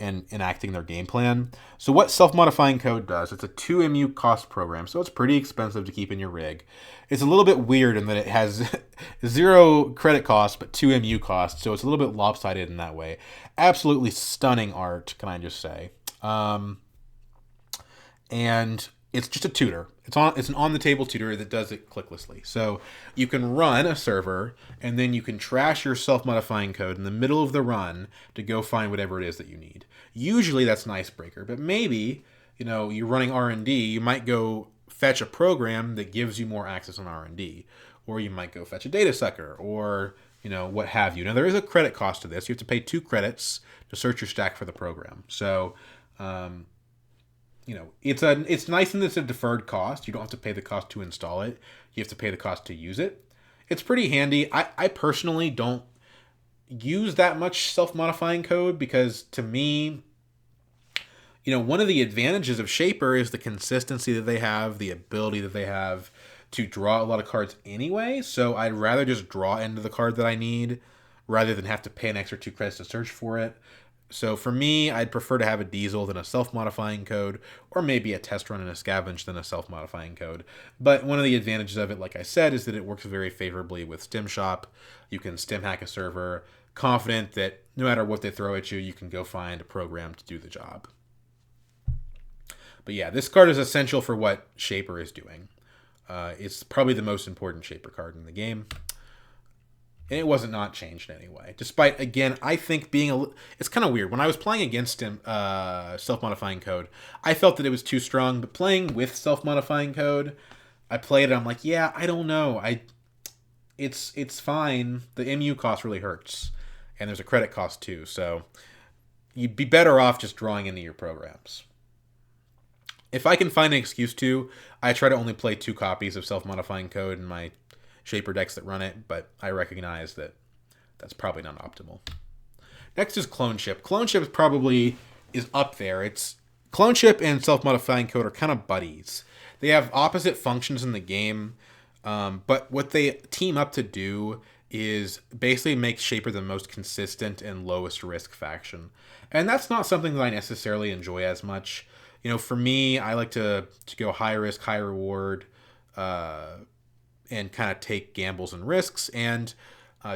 and enacting their game plan. So what Self-Modifying Code does, it's a 2 MU cost program, so it's pretty expensive to keep in your rig. It's a little bit weird in that it has 0 credit cost, but 2 MU cost, so it's a little bit lopsided in that way. Absolutely stunning art, can I just say. And it's just a tutor. It's an on-the-table tutor that does it clicklessly. So you can run a server, and then you can trash your self-modifying code in the middle of the run to go find whatever it is that you need. Usually that's an icebreaker, but maybe, you're running R&D, you might go fetch a program that gives you more access on R&D, or you might go fetch a data sucker, or, what have you. Now, there is a credit cost to this. You have to pay 2 credits to search your stack for the program. So, it's nice in that it's a deferred cost. You don't have to pay the cost to install it. You have to pay the cost to use it. It's pretty handy. I personally don't use that much self-modifying code because to me, one of the advantages of Shaper is the consistency that they have, the ability that they have to draw a lot of cards anyway. So I'd rather just draw into the card that I need rather than have to pay an extra 2 credits to search for it. So for me, I'd prefer to have a diesel than a self-modifying code, or maybe a test run and a scavenge than a self-modifying code. But one of the advantages of it, like I said, is that it works very favorably with Stim Shop. You can stim hack a server, confident that no matter what they throw at you, you can go find a program to do the job. But yeah, this card is essential for what Shaper is doing. It's probably the most important Shaper card in the game. And it wasn't not changed in any way. Despite, again, I think it's kind of weird. When I was playing against him, self-modifying code, I felt that it was too strong. But playing with self-modifying code, I played it. I'm like, yeah, I don't know. It's fine. The MU cost really hurts, and there's a credit cost too. So you'd be better off just drawing into your programs. If I can find an excuse to, I try to only play 2 copies of self-modifying code in my Shaper decks that run it, but I recognize that that's probably not optimal. Next is Clone Ship. Clone Ship probably is up there. Clone Ship and self-modifying code are kind of buddies. They have opposite functions in the game, but what they team up to do is basically make Shaper the most consistent and lowest risk faction. And that's not something that I necessarily enjoy as much. For me, I like to go high risk, high reward, and kind of take gambles and risks and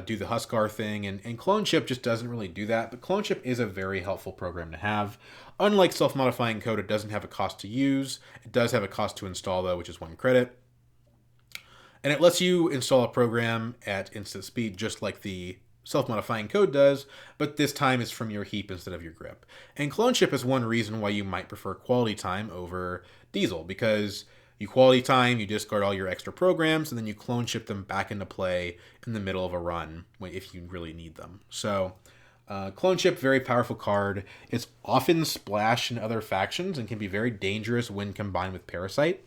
do the Huskar thing. And Cloneship just doesn't really do that. But Cloneship is a very helpful program to have. Unlike self-modifying code, it doesn't have a cost to use. It does have a cost to install, though, which is 1 credit. And it lets you install a program at instant speed, just like the self-modifying code does, but this time it's from your heap instead of your grip. And Cloneship is one reason why you might prefer quality time over Diesel, because you quality time, you discard all your extra programs, and then you Cloneship them back into play in the middle of a run if you really need them. So Cloneship, very powerful card. It's often splashed in other factions and can be very dangerous when combined with Parasite.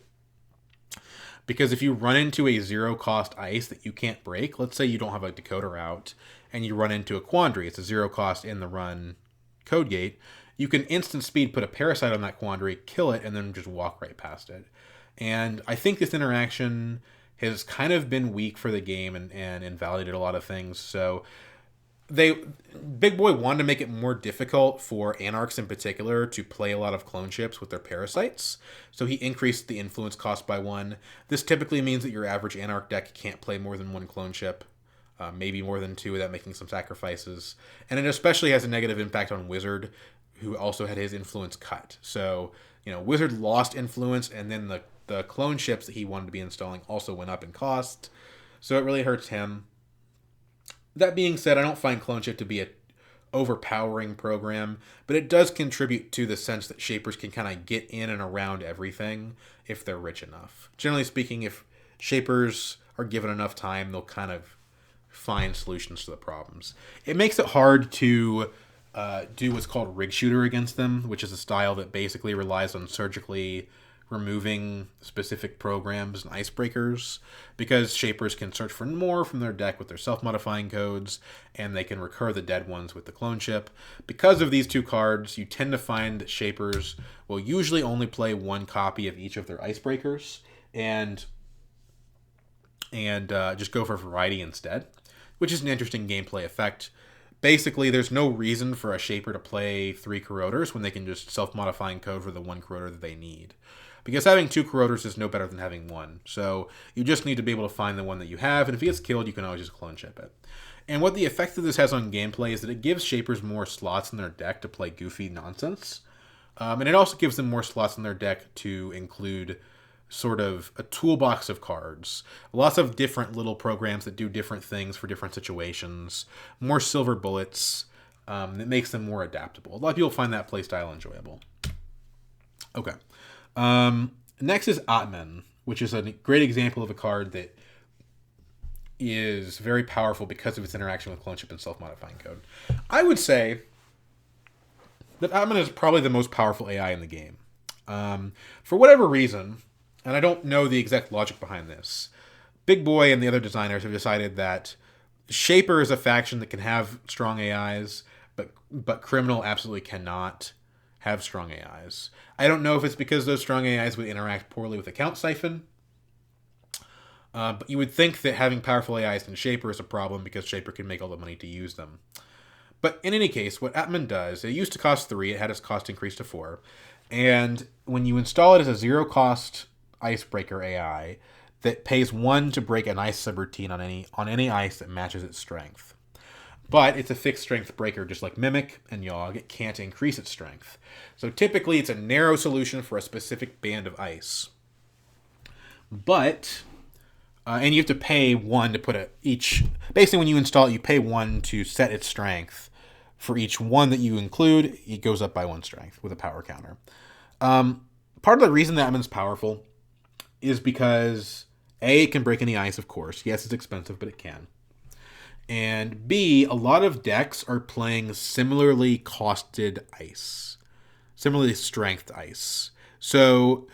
Because if you run into a zero-cost ice that you can't break, let's say you don't have a decoder out, and you run into a Quandary, it's a zero-cost in-the-run code gate, you can instant speed put a Parasite on that Quandary, kill it, and then just walk right past it. And I think this interaction has kind of been weak for the game and invalidated a lot of things. So Big Boy wanted to make it more difficult for Anarchs in particular to play a lot of Cloneships with their Parasites. So he increased the influence cost by 1. This typically means that your average Anarch deck can't play more than 1 Cloneship, maybe more than 2 without making some sacrifices. And it especially has a negative impact on Wizard, who also had his influence cut. So, Wizard lost influence, and then the Cloneships that he wanted to be installing also went up in cost. So it really hurts him. That being said, I don't find Cloneship to be a overpowering program, but it does contribute to the sense that Shapers can kind of get in and around everything if they're rich enough. Generally speaking, if Shapers are given enough time, they'll kind of find solutions to the problems. It makes it hard to do what's called Rig Shooter against them, which is a style that basically relies on surgically removing specific programs and icebreakers, because Shapers can search for more from their deck with their self-modifying codes, and they can recur the dead ones with the Cloneship. Because of these 2 cards, you tend to find that Shapers will usually only play 1 copy of each of their icebreakers, and just go for variety instead, which is an interesting gameplay effect. Basically, there's no reason for a Shaper to play 3 Corroders when they can just self-modifying code for the 1 Corroder that they need. Because having 2 Corroders is no better than having 1. So you just need to be able to find the one that you have, and if he gets killed, you can always just Cloneship it. And what the effect of this has on gameplay is that it gives Shapers more slots in their deck to play goofy nonsense. And it also gives them more slots in their deck to include sort of a toolbox of cards. Lots of different little programs that do different things for different situations. More silver bullets that makes them more adaptable. A lot of people find that playstyle enjoyable. Okay. Next is Atman, which is a great example of a card that is very powerful because of its interaction with Cloneship and self-modifying code. I would say that Atman is probably the most powerful AI in the game. For whatever reason, and I don't know the exact logic behind this, Big Boy and the other designers have decided that Shaper is a faction that can have strong AIs, but Criminal absolutely cannot have strong AIs. I don't know if it's because those strong AIs would interact poorly with Account Siphon, but you would think that having powerful AIs in Shaper is a problem because Shaper can make all the money to use them. But in any case, what Atman does, it used to cost 3, it had its cost increased to 4, and when you install it as a zero-cost Icebreaker AI that pays 1 to break an ice subroutine on any ice that matches its strength. But it's a fixed strength breaker, just like Mimic and Yogg. It can't increase its strength. So typically it's a narrow solution for a specific band of ice. But, and you have to pay 1 to put each, basically when you install it, you pay 1 to set its strength. For each 1 that you include, it goes up by 1 strength with a power counter. Part of the reason that Atman's powerful is because A, it can break any ice, of course. Yes, it's expensive, but it can. And B, a lot of decks are playing similarly costed ice. Similarly strength ice. So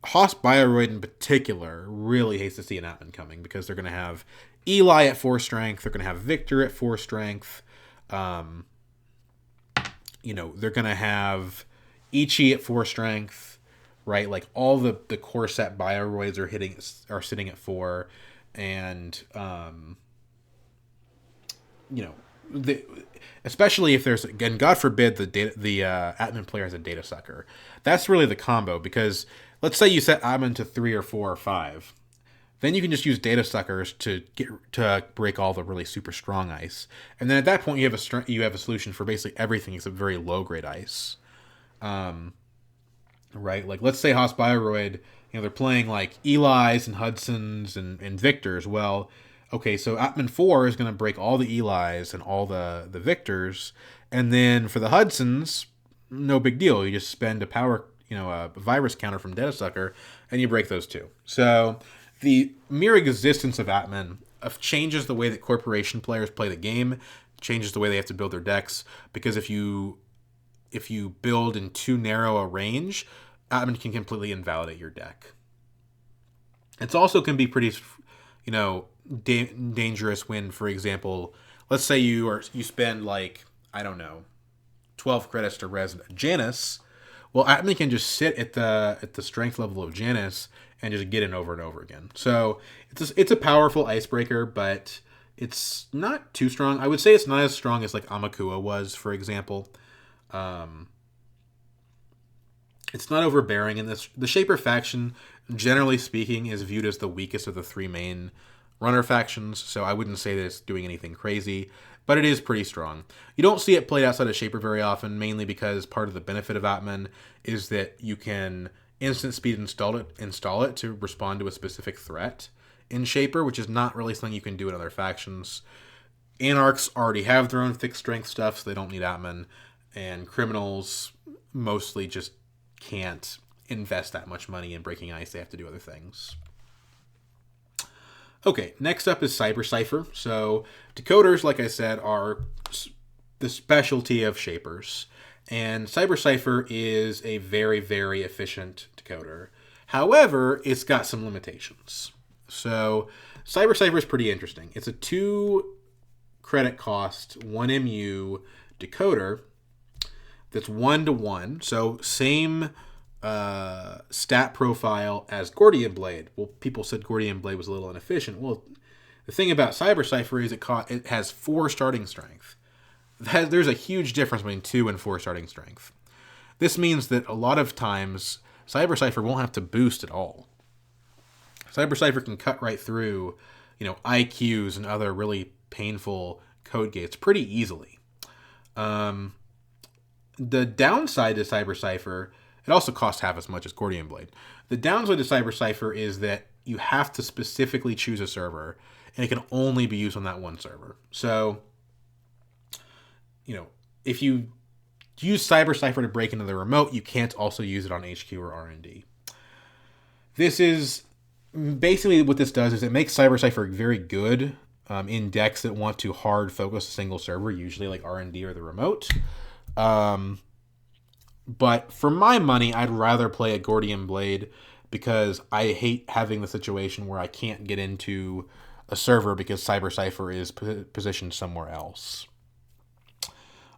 Haas Bioroid in particular really hates to see an Atman coming because they're going to have Eli at 4 strength. They're going to have Victor at 4 strength. They're going to have Ichi at 4 strength. right? Like all the core set bioroids are sitting at 4, and you know, especially if there's, again, God forbid the admin player has a data sucker. That's really the combo, because let's say you set admin to 3 or 4 or 5. Then you can just use data suckers to break all the really super strong ice, and then at that point you have a solution for basically everything except very low grade ice. Right? Like, let's say Hospbioroid, they're playing like Eli's and Hudsons and Victors. Well, okay, so Atman 4 is going to break all the Eli's and all the Victors, and then for the Hudsons, no big deal. You just spend a power, a virus counter from Data Sucker, and you break those two. So the mere existence of Atman changes the way that corporation players play the game, changes the way they have to build their decks, because if you build in too narrow a range, Atman can completely invalidate your deck. It also can be pretty, dangerous when, for example, let's say you spend like, I don't know, 12 credits to res Janus. Well, Atman can just sit at the strength level of Janus and just get in over and over again. So it's a powerful icebreaker, but it's not too strong. I would say it's not as strong as like Amakua was, for example. It's not overbearing in this. The Shaper faction, generally speaking, is viewed as the weakest of the 3 main runner factions, so I wouldn't say that it's doing anything crazy, but it is pretty strong. You don't see it played outside of Shaper very often, mainly because part of the benefit of Atman is that you can instant speed install it to respond to a specific threat in Shaper, which is not really something you can do in other factions. Anarchs already have their own fixed strength stuff, so they don't need Atman, and criminals mostly just can't invest that much money in breaking ice. They have to do other things. Okay, next up is Cyber Cipher. So decoders, like I said, are the specialty of Shapers, and Cyber Cipher is a very, very efficient decoder. However, it's got some limitations. So Cyber Cipher is pretty interesting. It's a 2 credit cost, 1 MU decoder that's 1-to-1. So same stat profile as Gordian Blade. Well, people said Gordian Blade was a little inefficient. Well, the thing about Cyber Cipher is it has 4 starting strength. There's a huge difference between 2 and 4 starting strength. This means that a lot of times Cyber Cipher won't have to boost at all. Cyber Cipher can cut right through, IQs and other really painful code gates pretty easily. The downside to Cyber Cipher, it also costs half as much as Gordian Blade. The downside to Cyber Cipher is that you have to specifically choose a server, and it can only be used on that one server. So, if you use Cyber Cipher to break into the remote, you can't also use it on HQ or R&D. This is basically what this does is it makes Cyber Cipher very good in decks that want to hard focus a single server, usually like R&D or the remote. But for my money, I'd rather play a Gordian Blade because I hate having the situation where I can't get into a server because Cyber Cipher is positioned somewhere else.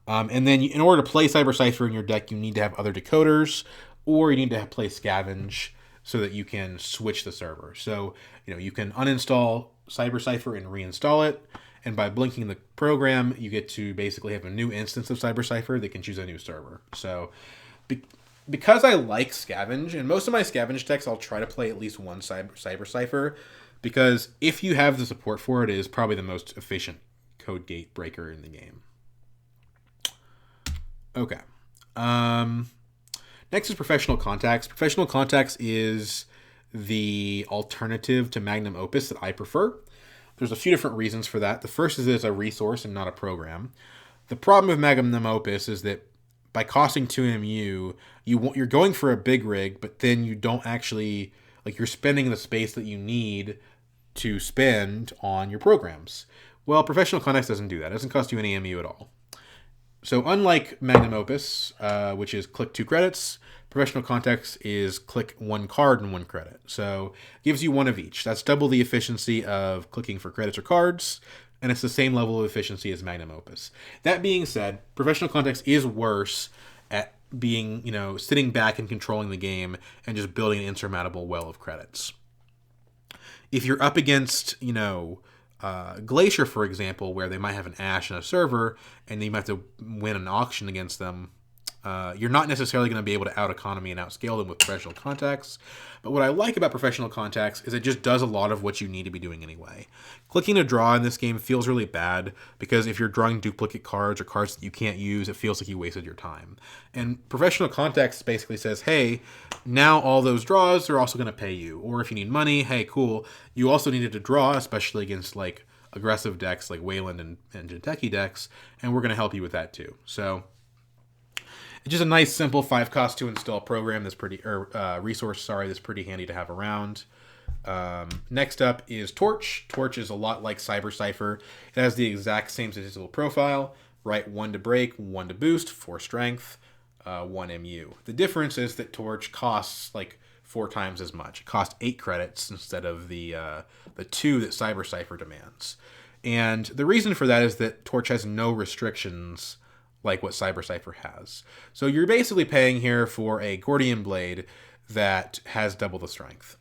And then in order to play Cyber Cipher in your deck, you need to have other decoders, or you need to play Scavenge so that you can switch the server. So, you can uninstall Cyber Cipher and reinstall it. And by blinking the program, you get to basically have a new instance of Cyber Cipher that can choose a new server. So because I like Scavenge, and most of my Scavenge decks, I'll try to play at least one Cyber Cipher, because if you have the support for it, it is probably the most efficient code gate breaker in the game. Okay. Next is Professional Contacts. Professional Contacts is the alternative to Magnum Opus that I prefer. There's a few different reasons for that. The first is that it's a resource and not a program. The problem with Magnum Opus is that by costing 2 MU, you're going for a big rig, but then you don't actually, you're spending the space that you need to spend on your programs. Well, Professional Contacts doesn't do that. It doesn't cost you any MU at all. So unlike Magnum Opus, which is click 2 credits, Professional Contacts is click 1 card and 1 credit. So it gives you 1 of each. That's double the efficiency of clicking for credits or cards, and it's the same level of efficiency as Magnum Opus. That being said, Professional Contacts is worse at being, sitting back and controlling the game and just building an insurmountable well of credits. If you're up against, Glacier, for example, where they might have an Ash and a server, and you might have to win an auction against them, you're not necessarily going to be able to out-economy and outscale them with professional contacts. But what I like about professional contacts is it just does a lot of what you need to be doing anyway. Clicking to draw in this game feels really bad, because if you're drawing duplicate cards or cards that you can't use, it feels like you wasted your time. And professional contacts basically says, hey, now all those draws are also going to pay you. Or if you need money, hey, cool. You also needed to draw, especially against like aggressive decks like Wayland and Jinteki decks, and we're going to help you with that too. So it's just a nice, simple 5-cost to install program that's pretty, resource, that's pretty handy to have around. Next up is Torch. Torch is a lot like Cyber Cipher. It has the exact same statistical profile, right? 1 to break, 1 to boost, 4 strength, 1 MU. The difference is that Torch costs like 4 times as much. It costs 8 credits instead of the 2 that Cyber Cipher demands. And the reason for that is that Torch has no restrictions like what Cyber Cipher has. So you're basically paying here for a Gordian Blade that has double the strength.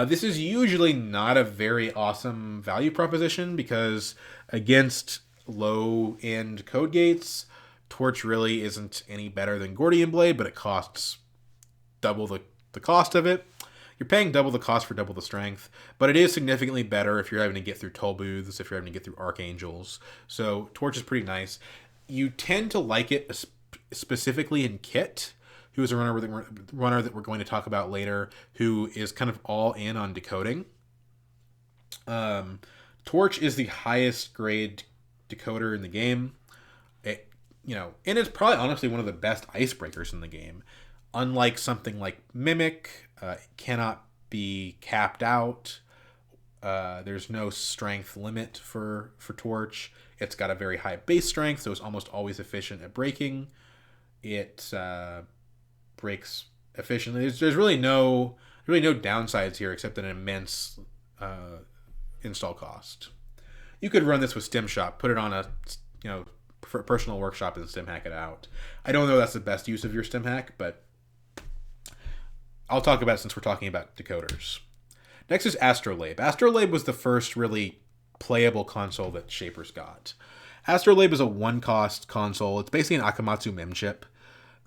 This is usually not a very awesome value proposition, because against low-end code gates, Torch really isn't any better than Gordian Blade, but it costs double the cost of it. You're paying double the cost for double the strength, but it is significantly better if you're having to get through toll booths, if you're having to get through archangels. So Torch is pretty nice. You tend to like it specifically in Kit, who is a runner that we're going to talk about later, who is kind of all in on decoding. Torch is the highest grade decoder in the game. And it's probably honestly one of the best icebreakers in the game. Unlike something like Mimic, it cannot be capped out. There's no strength limit for Torch. It's got a very high base strength, so it's almost always efficient at breaking. It breaks efficiently. There's really no downsides here except an immense install cost. You could run this with StimShop, put it on a personal workshop and stim hack it out. I don't know if that's the best use of your stim hack, but I'll talk about it since we're talking about decoders. Next is Astrolabe. Astrolabe was the first really playable console that Shapers got. Astrolabe is a 1-cost console. It's basically an Akamatsu mem chip.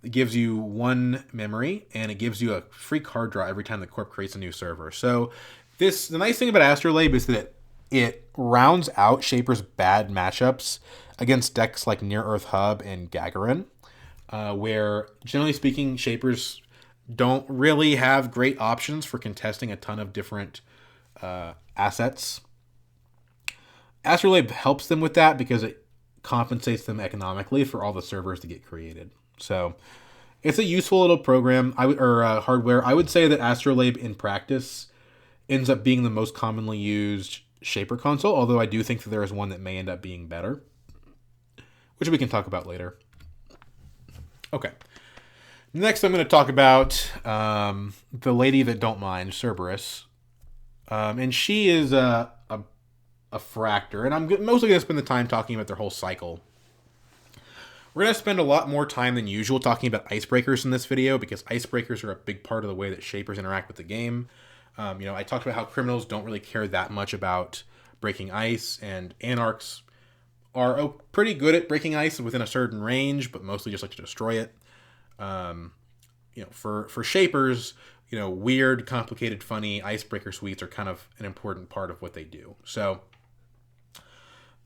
It gives you 1 memory, and it gives you a free card draw every time the Corp creates a new server. So the nice thing about Astrolabe is that it rounds out Shapers' bad matchups against decks like Near Earth Hub and Gagarin, where, generally speaking, Shapers don't really have great options for contesting a ton of different assets. Astrolabe helps them with that because it compensates them economically for all the servers that get created. So it's a useful little program, hardware. I would say that Astrolabe in practice ends up being the most commonly used Shaper console, although I do think that there is one that may end up being better, which we can talk about later. Okay. Next, I'm going to talk about the lady that don't mind, Cerberus. And she is a fractor, and I'm mostly going to spend the time talking about their whole cycle. We're going to spend a lot more time than usual talking about icebreakers in this video, because icebreakers are a big part of the way that Shapers interact with the game. I talked about how criminals don't really care that much about breaking ice, and anarchs are pretty good at breaking ice within a certain range, but mostly just like to destroy it. For Shapers, weird, complicated, funny icebreaker suites are kind of an important part of what they do. So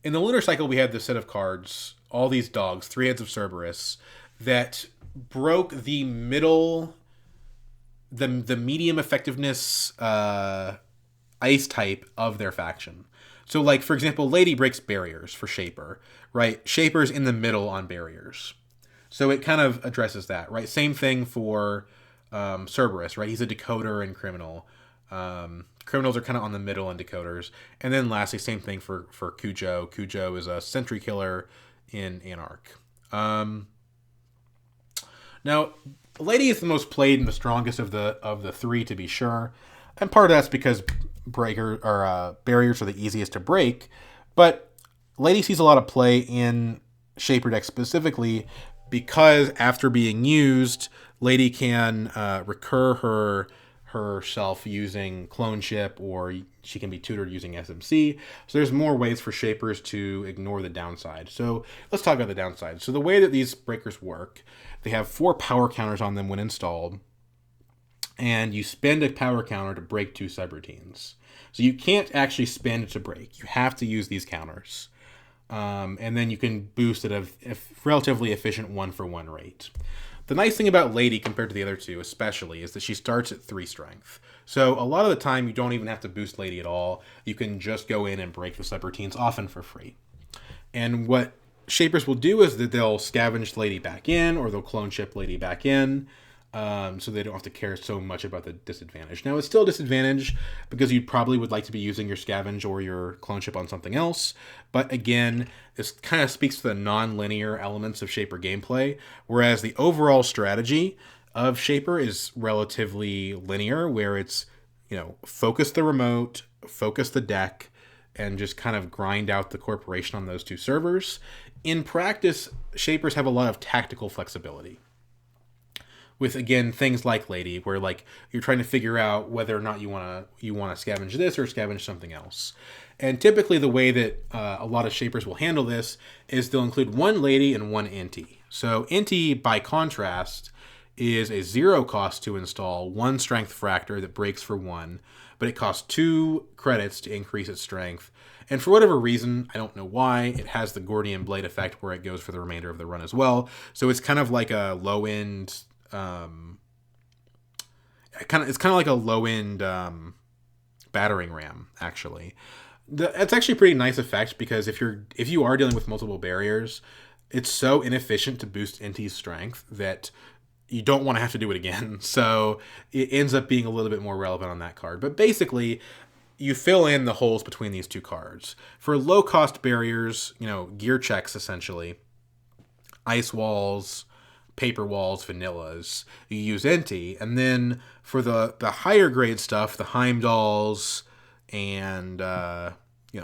in the lunar cycle, we had this set of cards, all these dogs, 3 heads of Cerberus, that broke the medium effectiveness ice type of their faction. So, like, for example, Lady breaks barriers for Shaper, right? Shaper's in the middle on barriers. So it kind of addresses that, right? Same thing for Cerberus, right? He's a decoder and criminal. Criminals are kind of on the middle in decoders. And then lastly, same thing for Cujo. Cujo is a sentry killer in Anarch. Now, Lady is the most played and the strongest of the 3, to be sure. And part of that's because barriers are the easiest to break. But Lady sees a lot of play in Shaper decks specifically because after being used, Lady can recur herself using cloneship, or she can be tutored using SMC. So there's more ways for shapers to ignore the downside. So let's talk about the downside. So the way that these breakers work, they have 4 power counters on them when installed, and you spend a power counter to break 2 subroutines. So you can't actually spend it to break. You have to use these counters. And then you can boost at a relatively efficient 1-for-1 rate. The nice thing about Lady compared to the other two especially is that she starts at 3 strength. So a lot of the time you don't even have to boost Lady at all. You can just go in and break the subroutines, often for free. And what shapers will do is that they'll scavenge Lady back in, or they'll clone ship Lady back in, so they don't have to care so much about the disadvantage. Now, it's still a disadvantage because you probably would like to be using your scavenge or your clone ship on something else. But again, this kind of speaks to the non-linear elements of Shaper gameplay, whereas the overall strategy of Shaper is relatively linear, where it's, focus the remote, focus the deck, and just kind of grind out the corporation on those 2 servers. In practice, Shapers have a lot of tactical flexibility, with, again, things like Lady, where you're trying to figure out whether or not you want to scavenge this or scavenge something else. And typically the way that a lot of shapers will handle this is they'll include 1 Lady and 1 Inti. So Inti, by contrast, is a 0 cost to install, 1 strength fractor that breaks for 1, but it costs 2 credits to increase its strength. And for whatever reason, I don't know why, it has the Gordian Blade effect where it goes for the remainder of the run as well. So it's kind of like a low-end... it's kind of like a low-end battering ram, actually. It's actually a pretty nice effect, because if you are dealing with multiple barriers, it's so inefficient to boost Inti's strength that you don't want to have to do it again. So it ends up being a little bit more relevant on that card. But basically, you fill in the holes between these 2 cards. For low-cost barriers, gear checks, essentially, ice walls, paper walls, vanillas, you use Inti. And then for the higher grade stuff, the Heimdalls and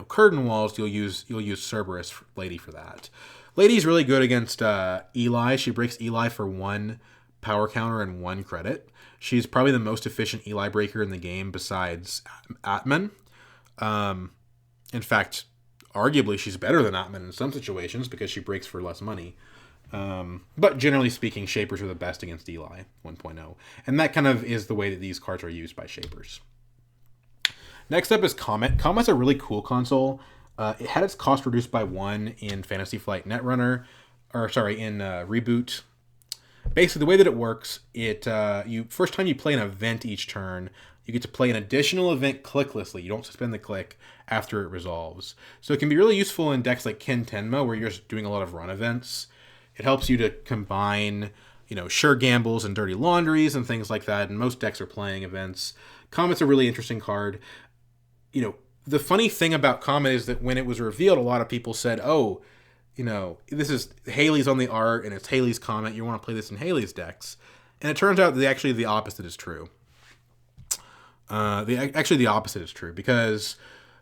curtain walls, you'll use Cerberus Lady for that. Lady's really good against Eli. She breaks Eli for 1 power counter and 1 credit. She's probably the most efficient Eli breaker in the game besides Atman. In fact, arguably she's better than Atman in some situations because she breaks for less money. But generally speaking, shapers are the best against Eli 1.0. And that kind of is the way that these cards are used by shapers. Next up is Comet. Comet's a really cool console. It had its cost reduced by 1 in Fantasy Flight Netrunner, in Reboot. Basically, the way that it works, first time you play an event each turn, you get to play an additional event clicklessly. You don't suspend the click after it resolves. So it can be really useful in decks like Ken Tenma, where you're just doing a lot of run events. It helps you to combine, sure gambles and dirty laundries and things like that. And most decks are playing events. Comet's a really interesting card. The funny thing about Comet is that when it was revealed, a lot of people said, oh, this is Haley's on the art and it's Haley's Comet. You want to play this in Haley's decks. And it turns out that actually the opposite is true. The opposite is true, because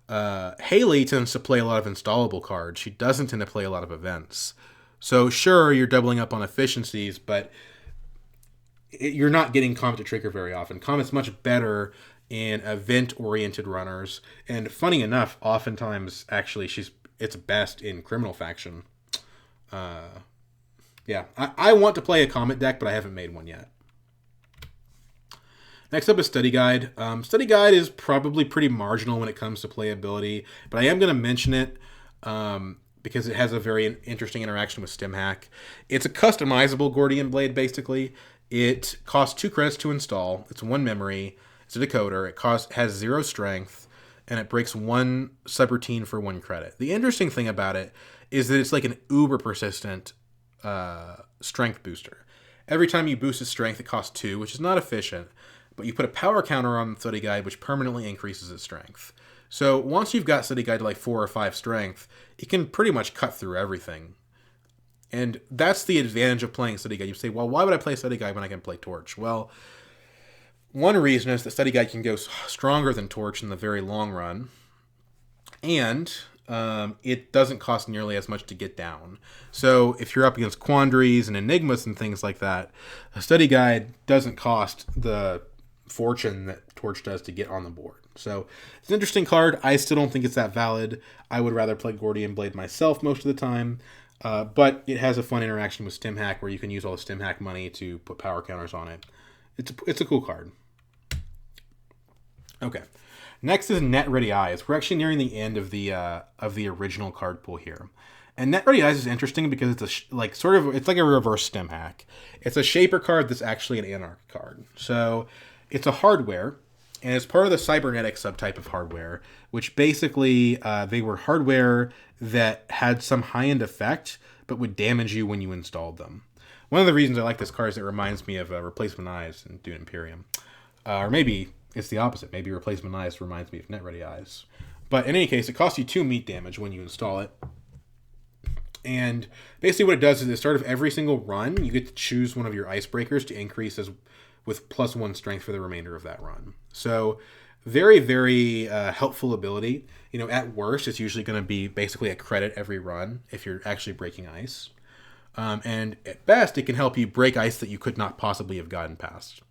Haley tends to play a lot of installable cards. She doesn't tend to play a lot of events. So sure, you're doubling up on efficiencies, but you're not getting Comet to trigger very often. Comet's much better in event-oriented runners, and funny enough, oftentimes actually it's best in Criminal Faction. I want to play a Comet deck, but I haven't made one yet. Next up is Study Guide. Study Guide is probably pretty marginal when it comes to playability, but I am going to mention it because it has a very interesting interaction with StimHack. It's a customizable Gordian Blade, basically. It costs 2 credits to install. It's 1 memory. It's a decoder. It has 0 strength, and it breaks 1 subroutine for 1 credit. The interesting thing about it is that it's like an uber persistent strength booster. Every time you boost its strength, it costs 2, which is not efficient, but you put a power counter on the Study Guide, which permanently increases its strength. So once you've got Study Guide to 4 or 5 strength, it can pretty much cut through everything. And that's the advantage of playing Study Guide. You say, well, why would I play Study Guide when I can play Torch? Well, one reason is that Study Guide can go stronger than Torch in the very long run. And it doesn't cost nearly as much to get down. So if you're up against quandaries and enigmas and things like that, a study guide doesn't cost the fortune that Torch does to get on the board. So it's an interesting card. I still don't think it's that valid. I would rather play Gordian Blade myself most of the time. But it has a fun interaction with Stim Hack where you can use all the Stim Hack money to put power counters on it. It's a cool card. Okay. Next is Net Ready Eyes. We're actually nearing the end of the original card pool here. And Net Ready Eyes is interesting because it's it's like a reverse Stim Hack. It's a Shaper card that's actually an Anarch card. So it's a hardware, and it's part of the cybernetic subtype of hardware, which basically they were hardware that had some high-end effect, but would damage you when you installed them. One of the reasons I like this card is it reminds me of Replacement Eyes in Dune Imperium. Or maybe it's the opposite. Maybe Replacement Eyes reminds me of Net Ready Eyes. But in any case, it costs you 2 meat damage when you install it. And basically what it does is at the start of every single run, you get to choose one of your icebreakers to increase with +1 strength for the remainder of that run. So very, very helpful ability. At worst, it's usually going to be basically a credit every run if you're actually breaking ice. And at best, it can help you break ice that you could not possibly have gotten past.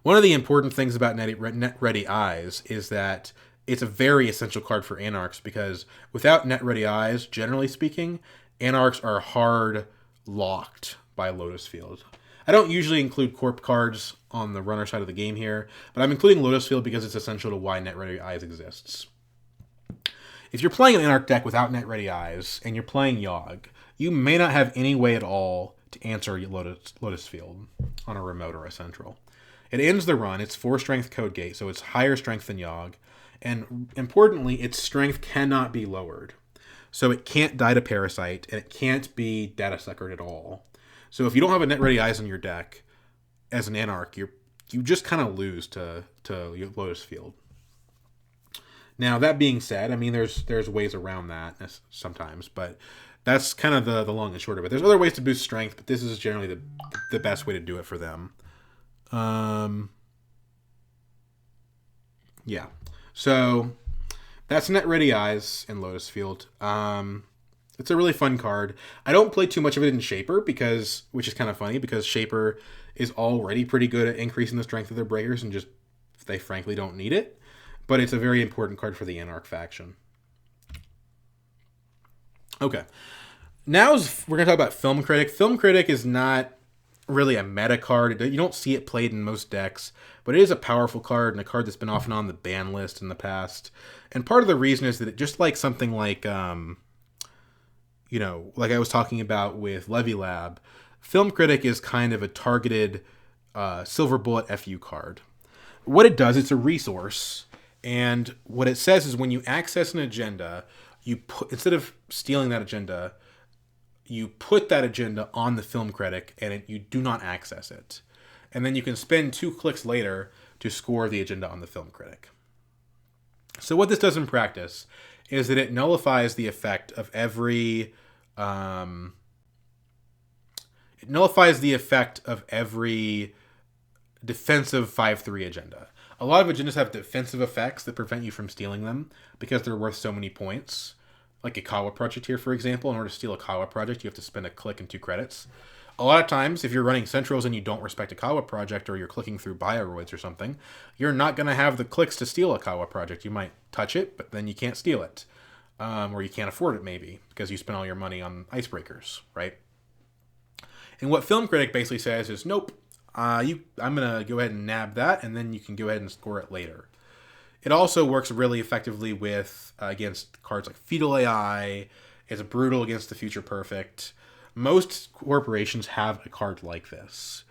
One of the important things about Net Ready Eyes is that it's a very essential card for Anarchs because without Net Ready Eyes, generally speaking, Anarchs are hard locked by Lotus Field. I don't usually include Corp cards on the runner side of the game here, but I'm including Lotus Field because it's essential to why Net Ready Eyes exists. If you're playing an Anarch deck without Net Ready Eyes and you're playing Yogg, you may not have any way at all to answer Lotus Field on a remote or a central. It ends the run. It's 4 strength code gate, so it's higher strength than Yogg. And importantly, its strength cannot be lowered. So it can't die to Parasite, and it can't be Data Suckered at all. So if you don't have a Net Ready Eyes in your deck as an Anarch, you just kind of lose to Lotus Field. Now, that being said, I mean, there's ways around that sometimes, but that's kind of the long and short of it. There's other ways to boost strength, but this is generally the best way to do it for them. Yeah. So that's Net Ready Eyes in Lotus Field. It's a really fun card. I don't play too much of it in Shaper which is kind of funny because Shaper is already pretty good at increasing the strength of their breakers and just they frankly don't need it. But it's a very important card for the Anarch faction. Okay. Now we're going to talk about Film Critic. Film Critic is not really a meta card. You don't see it played in most decks, but it is a powerful card and a card that's been often on the ban list in the past. And part of the reason is that it just like something like, like I was talking about with Levy Lab, Film Critic is kind of a targeted Silver Bullet FU card. What it does, it's a resource, and what it says is when you access an agenda, instead of stealing that agenda, you put that agenda on the Film Critic, and you do not access it. And then you can spend 2 clicks later to score the agenda on the Film Critic. So what this does in practice is that it nullifies the effect of every defensive 5/3 agenda. A lot of agendas have defensive effects that prevent you from stealing them because they're worth so many points. Like a Kawa project here, for example. In order to steal a Kawa project, you have to spend a click and 2 credits. A lot of times, if you're running Centrals and you don't respect a Kawa project, or you're clicking through Bioroids or something, you're not going to have the clicks to steal a Kawa project. You might touch it, but then you can't steal it. Or you can't afford it, maybe, because you spent all your money on icebreakers, right? And what Film Critic basically says is, nope, I'm going to go ahead and nab that, and then you can go ahead and score it later. It also works really effectively with against cards like Fetal AI. It's brutal against the Future Perfect. Most corporations have a card like this.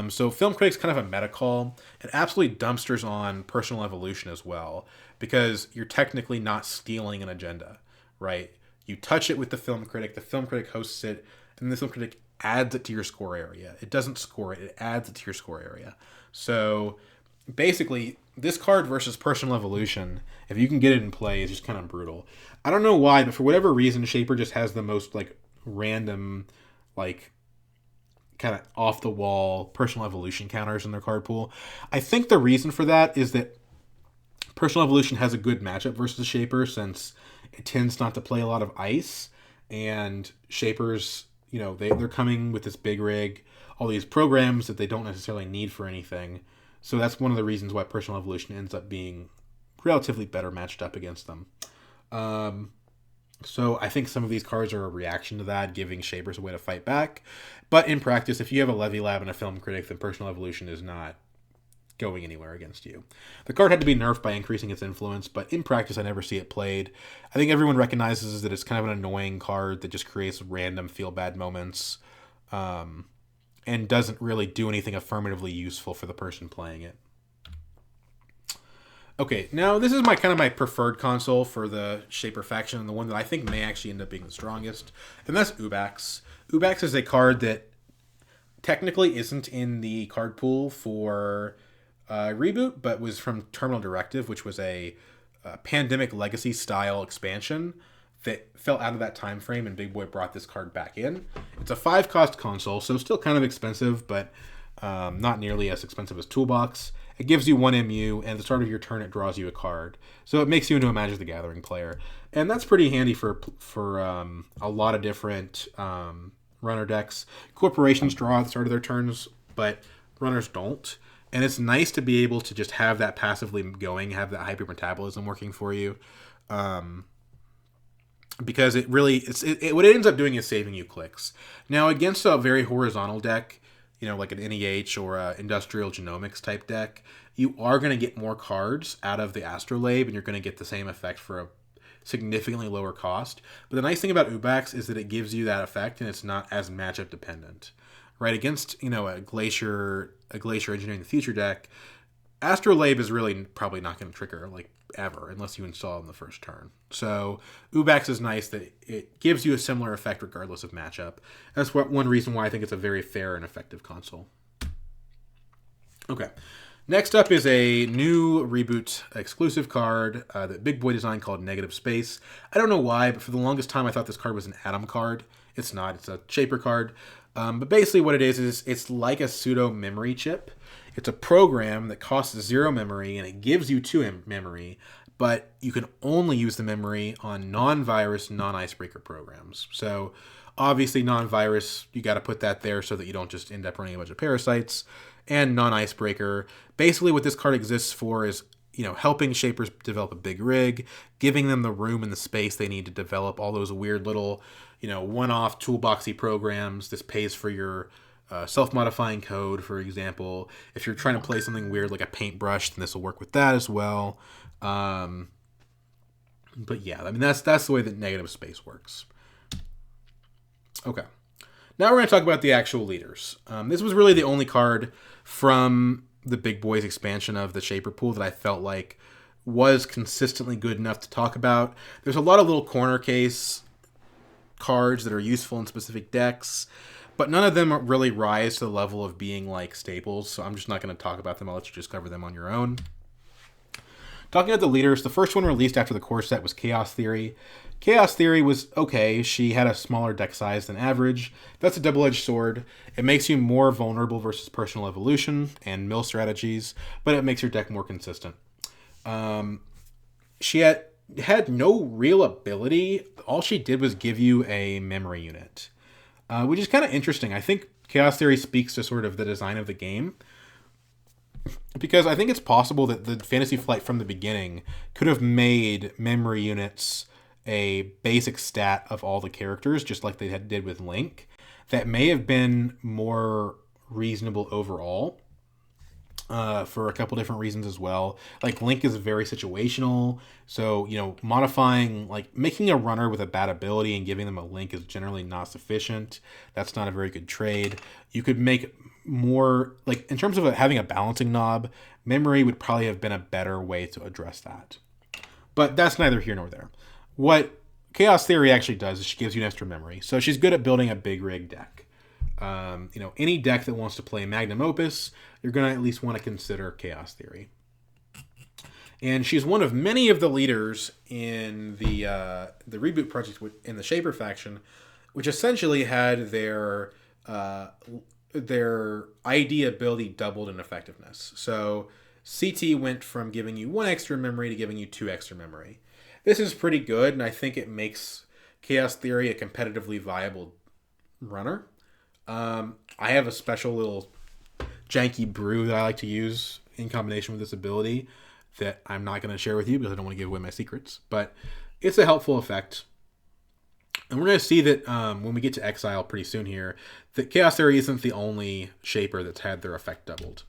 So Film Critic's kind of a meta call. It absolutely dumpsters on Personal Evolution as well, because you're technically not stealing an agenda, right? You touch it with the Film Critic hosts it, and the Film Critic adds it to your score area. It doesn't score it, it adds it to your score area. So basically, this card versus Personal Evolution, if you can get it in play, is just kind of brutal. I don't know why, but for whatever reason, Shaper just has the most random, kind of off-the-wall Personal Evolution counters in their card pool. I think the reason for that is that Personal Evolution has a good matchup versus Shaper, since it tends not to play a lot of ice, and Shapers, they're coming with this big rig, all these programs that they don't necessarily need for anything. So that's one of the reasons why Personal Evolution ends up being relatively better matched up against them. So I think some of these cards are a reaction to that, giving Shapers a way to fight back. But in practice, if you have a Levy Lab and a Film Critic, then Personal Evolution is not going anywhere against you. The card had to be nerfed by increasing its influence, but in practice I never see it played. I think everyone recognizes that it's kind of an annoying card that just creates random feel-bad moments, and doesn't really do anything affirmatively useful for the person playing it. Okay, now this is my preferred console for the Shaper faction, and the one that I think may actually end up being the strongest, and that's Ubax. Ubax is a card that technically isn't in the card pool for Reboot, but was from Terminal Directive, which was a Pandemic Legacy style expansion that fell out of that time frame, and Big Boy brought this card back in. It's a 5-cost console, so still kind of expensive, but not nearly as expensive as Toolbox. It gives you 1 MU, and at the start of your turn, it draws you a card. So it makes you into a Magic the Gathering player, and that's pretty handy for a lot of different runner decks. Corporations draw at the start of their turns, but runners don't. And it's nice to be able to just have that passively going, have that hypermetabolism working for you. Because it really, what it ends up doing is saving you clicks. Now, against a very horizontal deck, like an NEH or a Industrial Genomics type deck, you are going to get more cards out of the Astrolabe, and you're going to get the same effect for a significantly lower cost. But the nice thing about Ubax is that it gives you that effect, and it's not as matchup dependent. Right, against a Glacier Engineering the Future deck, Astrolabe is really probably not going to trigger ever unless you install it on the first turn. So Ubax is nice that it gives you a similar effect regardless of matchup. That's one reason why I think it's a very fair and effective console. Okay, next up is a new Reboot exclusive card that Big Boy designed called Negative Space. I don't know why, but for the longest time I thought this card was an Atom card. It's not. It's a Shaper card. But basically what it is it's like a pseudo memory chip. It's a program that costs 0 memory, and it gives you 2 memory, but you can only use the memory on non-virus, non-icebreaker programs. So obviously non-virus, you got to put that there so that you don't just end up running a bunch of parasites. And non-icebreaker, basically what this card exists for is helping Shapers develop a big rig, giving them the room and the space they need to develop all those weird little one-off toolboxy programs. This pays for your self-modifying code, for example. If you're trying to play something weird like a paintbrush, then this will work with that as well. But yeah, that's the way that Negative Space works. Okay, now we're going to talk about the actual leaders. This was really the only card from the Big Boys expansion of the Shaper pool that I felt like was consistently good enough to talk about. There's a lot of little corner case cards that are useful in specific decks, but none of them really rise to the level of being like staples, so I'm just not going to talk about them. I'll let you just cover them on your own. Talking about the leaders, the first one released after the core set was Chaos Theory. Chaos Theory was okay. She had a smaller deck size than average. That's a double-edged sword. It makes you more vulnerable versus Personal Evolution and mill strategies, but it makes your deck more consistent. She had no real ability. All she did was give you a memory unit, which is kind of interesting. I think Chaos Theory speaks to sort of the design of the game, because I think it's possible that the Fantasy Flight from the beginning could have made memory units a basic stat of all the characters, just like they did with Link. That may have been more reasonable overall, for a couple different reasons as well. Like, Link is very situational, so modifying, making a runner with a bad ability and giving them a Link is generally not sufficient. That's not a very good trade. You could make more, in terms of having a balancing knob, memory would probably have been a better way to address that. But that's neither here nor there. What Chaos Theory actually does is she gives you an extra memory. So she's good at building a big rig deck. Any deck that wants to play Magnum Opus, you're going to at least want to consider Chaos Theory. And she's one of many of the leaders in the Reboot project in the Shaper faction, which essentially had their ID ability doubled in effectiveness. So CT went from giving you 1 extra memory to giving you 2 extra memory. This is pretty good, and I think it makes Chaos Theory a competitively viable runner. I have a special little janky brew that I like to use in combination with this ability that I'm not going to share with you because I don't want to give away my secrets. But it's a helpful effect. And we're going to see that when we get to Exile pretty soon here, that Chaos Theory isn't the only Shaper that's had their effect doubled.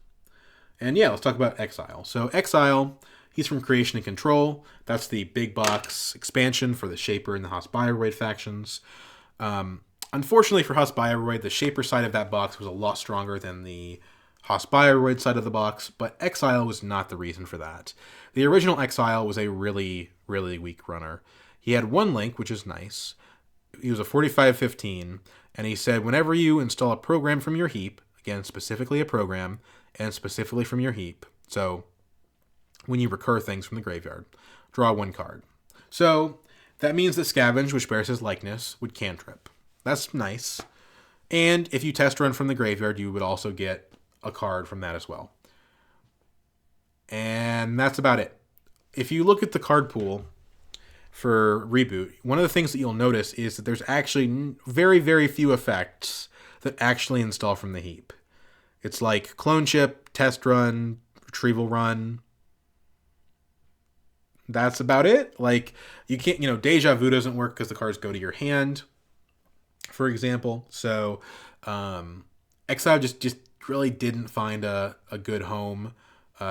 And yeah, let's talk about Exile. So Exile, he's from Creation and Control. That's the big box expansion for the Shaper and the Hospiraroid factions. Unfortunately for Hospiraroid, the Shaper side of that box was a lot stronger than the Hospiraroid side of the box, but Exile was not the reason for that. The original Exile was a really, really weak runner. He had one link, which is nice. He was a 45-15, and he said whenever you install a program from your heap, again, specifically a program, and specifically from your heap, so when you recur things from the graveyard, draw one card. So that means that Scavenge, which bears his likeness, would cantrip. That's nice. And if you test run from the graveyard, you would also get a card from that as well. And that's about it. If you look at the card pool for Reboot, one of the things that you'll notice is that there's actually very, very few effects that actually install from the heap. It's like Clone Chip, Test Run, Retrieval Run. That's about it. Like, you can't, Deja Vu doesn't work because the cards go to your hand, for example. So, Exile just really didn't find a good home.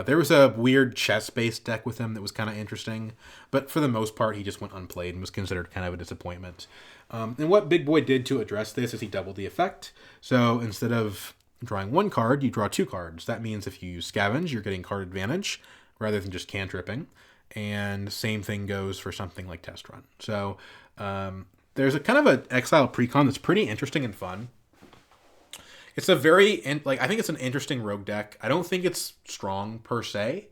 There was a weird chess-based deck with him that was kind of interesting, but for the most part, he just went unplayed and was considered kind of a disappointment. And what Big Boy did to address this is he doubled the effect. So instead of drawing one card, you draw two cards. That means if you use Scavenge, you're getting card advantage rather than just cantripping. And same thing goes for something like Test Run. So there's a kind of an Exile precon that's pretty interesting and fun. It's a I think it's an interesting rogue deck. I don't think it's strong per se,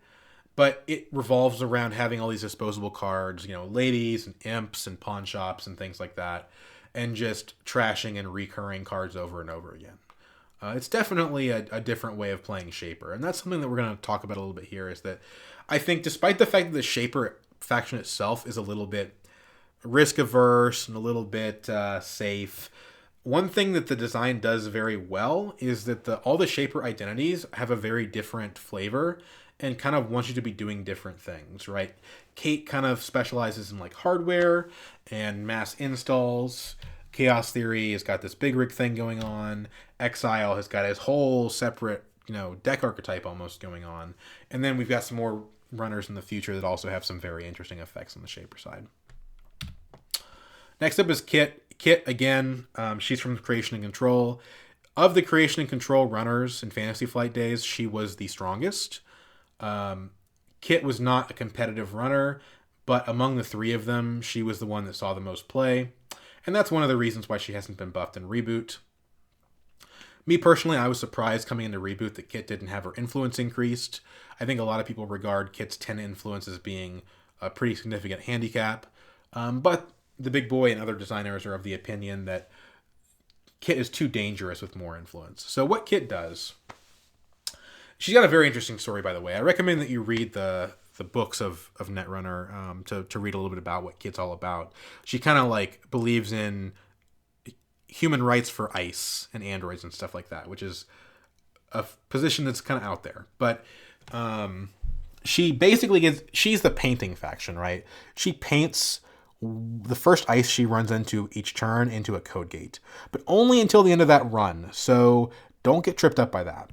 but it revolves around having all these disposable cards, ladies and imps and pawn shops and things like that, and just trashing and recurring cards over and over again. It's definitely a different way of playing Shaper, and that's something that we're going to talk about a little bit here, is that I think despite the fact that the Shaper faction itself is a little bit risk-averse and a little bit safe, one thing that the design does very well is that all the Shaper identities have a very different flavor and kind of want you to be doing different things, right? Kate kind of specializes in like hardware and mass installs. Chaos Theory has got this big rig thing going on. Exile has got his whole separate, deck archetype almost going on. And then we've got some more runners in the future that also have some very interesting effects on the Shaper side. Next up is Kit. Kit, again, she's from Creation and Control. Of the Creation and Control runners in Fantasy Flight days, she was the strongest. Kit was not a competitive runner, but among the three of them, she was the one that saw the most play. And that's one of the reasons why she hasn't been buffed in Reboot. Me personally, I was surprised coming into Reboot that Kit didn't have her influence increased. I think a lot of people regard Kit's 10 influence as being a pretty significant handicap. But the Big Boy and other designers are of the opinion that Kit is too dangerous with more influence. So what Kit does, she's got a very interesting story, by the way. I recommend that you read the books of Netrunner to read a little bit about what Kit's all about. She kind of believes in human rights for ICE and androids and stuff like that, which is a position that's kind of out there. But she basically she's the painting faction, right? She paints the first ice she runs into each turn into a code gate, but only until the end of that run. So don't get tripped up by that.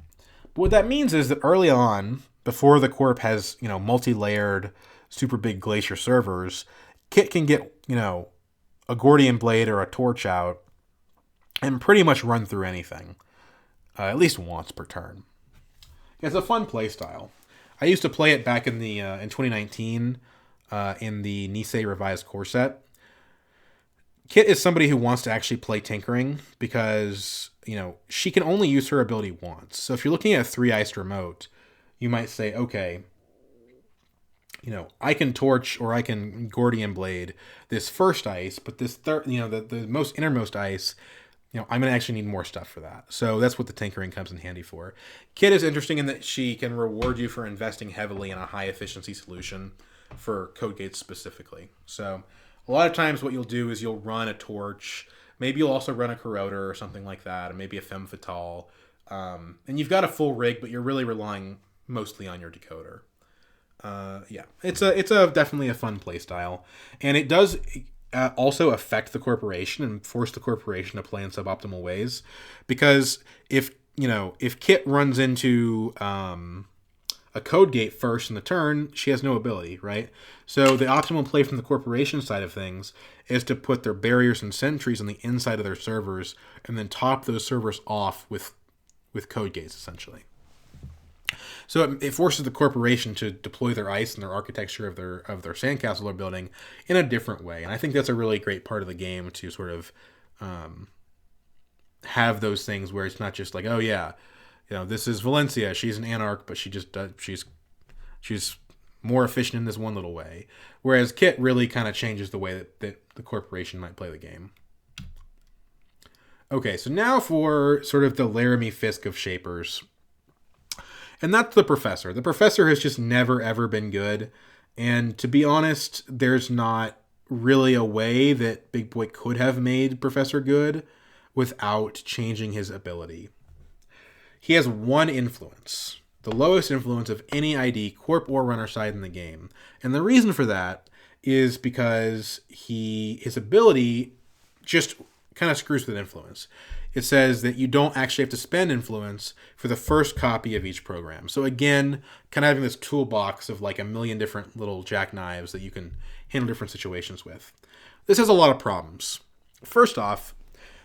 But what that means is that early on, before the corp has, multi-layered super big glacier servers, Kit can get, a Gordian Blade or a Torch out and pretty much run through anything, at least once per turn. It's a fun play style. I used to play it back in 2019 in the Nisei Revised Core set. Kit is somebody who wants to actually play Tinkering because, she can only use her ability once. So if you're looking at a 3-iced remote, you might say, okay, I can Torch or I can Gordian Blade this first ice, but this third, the most innermost ice, I'm going to actually need more stuff for that. So that's what the Tinkering comes in handy for. Kit is interesting in that she can reward you for investing heavily in a high efficiency solution. for code gates specifically. So a lot of times what you'll do is you'll run a torch. Maybe you'll also run a corroder or something like that, or maybe a femme fatale. And you've got a full rig, but you're really relying mostly on your decoder. Yeah, it's a definitely a fun playstyle, and it does also affect the corporation and force the corporation to play in suboptimal ways, because if Kit runs into a code gate first in the turn, she has no ability, right? So the optimal play from the corporation side of things is to put their barriers and sentries on the inside of their servers, and then top those servers off with code gates, essentially. So it forces the corporation to deploy their ice and their architecture of their sandcastle they're building in a different way. And I think that's a really great part of the game, to sort of have those things where it's not just like, oh yeah, this is Valencia, she's an anarch, but she just does, she's more efficient in this one little way. Whereas Kit really kind of changes the way that the corporation might play the game. Okay, so now for sort of the Laramie Fisk of Shapers. And that's the Professor. The Professor has just never, ever been good. And to be honest, there's not really a way that Big Boy could have made Professor good without changing his ability. He has one influence, the lowest influence of any ID, Corp or Runner side in the game. And the reason for that is because his ability just kind of screws with influence. It says that you don't actually have to spend influence for the first copy of each program. So again, kind of having this toolbox of like a million different little jackknives that you can handle different situations with. This has a lot of problems. First off,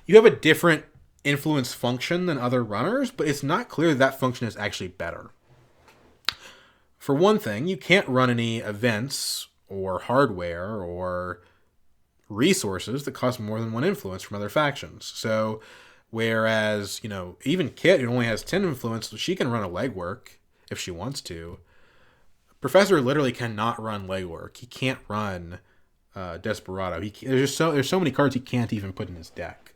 you have a different influence function than other runners, but it's not clear that function is actually better. For one thing, you can't run any events or hardware or resources that cost more than one influence from other factions. So whereas, even Kit, who only has 10 influence, she can run a legwork if she wants to. Professor literally cannot run legwork. He can't run Desperado. There's so many cards he can't even put in his deck.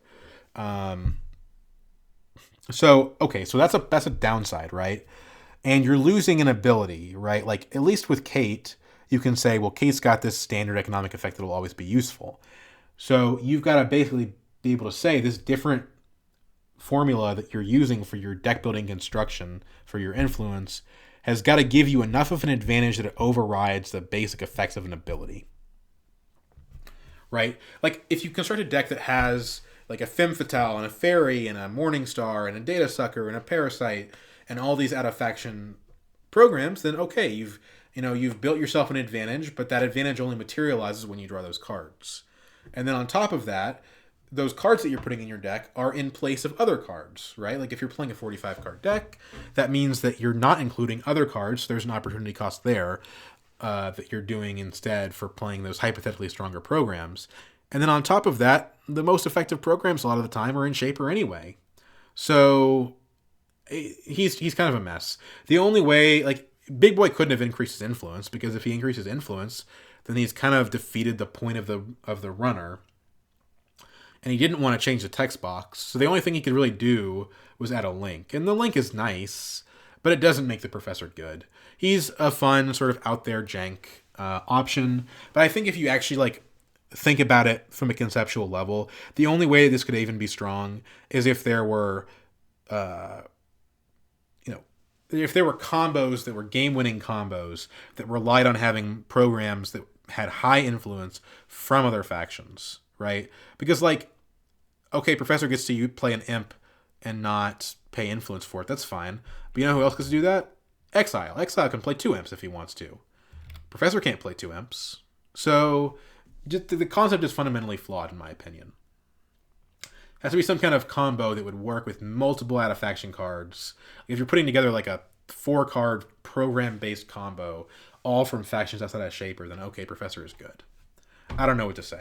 So that's a downside, right? And you're losing an ability, right? Like, at least with Kate, you can say, well, Kate's got this standard economic effect that will always be useful. So you've got to basically be able to say this different formula that you're using for your deck building construction, for your influence, has got to give you enough of an advantage that it overrides the basic effects of an ability. Right? Like, if you construct a deck that has like a Femme Fatale and a Fairy and a Morningstar and a Data Sucker and a Parasite and all these out-of-faction programs, then okay, you've built yourself an advantage, but that advantage only materializes when you draw those cards. And then on top of that, those cards that you're putting in your deck are in place of other cards, right? Like if you're playing a 45-card deck, that means that you're not including other cards. So there's an opportunity cost there that you're doing instead for playing those hypothetically stronger programs. And then on top of that, the most effective programs a lot of the time are in Shaper anyway. So he's kind of a mess. The only way, like, Big Boy couldn't have increased his influence, because if he increases influence, then he's kind of defeated the point of the runner. And he didn't want to change the text box, so the only thing he could really do was add a link. And the link is nice, but it doesn't make the Professor good. He's a fun, sort of out there jank option, but I think if you actually like think about it from a conceptual level, the only way this could even be strong is if there were if there were combos that were game-winning combos that relied on having programs that had high influence from other factions, right? Because, like, okay, Professor gets to play an imp and not pay influence for it. That's fine. But you know who else gets to do that? Exile. Exile can play 2 imps if he wants to. Professor can't play 2 imps. So just the concept is fundamentally flawed, in my opinion. Has to be some kind of combo that would work with multiple out-of-faction cards. If you're putting together like a 4-card program-based combo, all from factions outside of Shaper, then okay, Professor is good. I don't know what to say.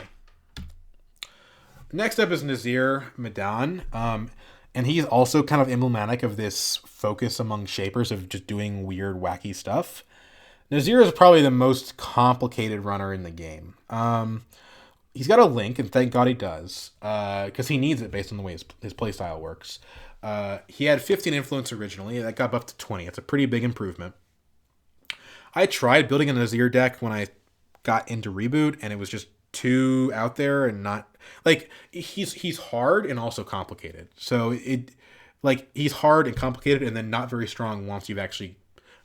Next up is Nazir Medan, and he's also kind of emblematic of this focus among Shapers of just doing weird, wacky stuff. Nazir is probably the most complicated runner in the game. He's got a link, and thank God he does, because he needs it based on the way his playstyle works. He had 15 influence originally. That got up to 20. It's a pretty big improvement. I tried building a Nazir deck when I got into Reboot, and it was just too out there and not like he's hard and also complicated. So it like he's hard and complicated and then not very strong once you've actually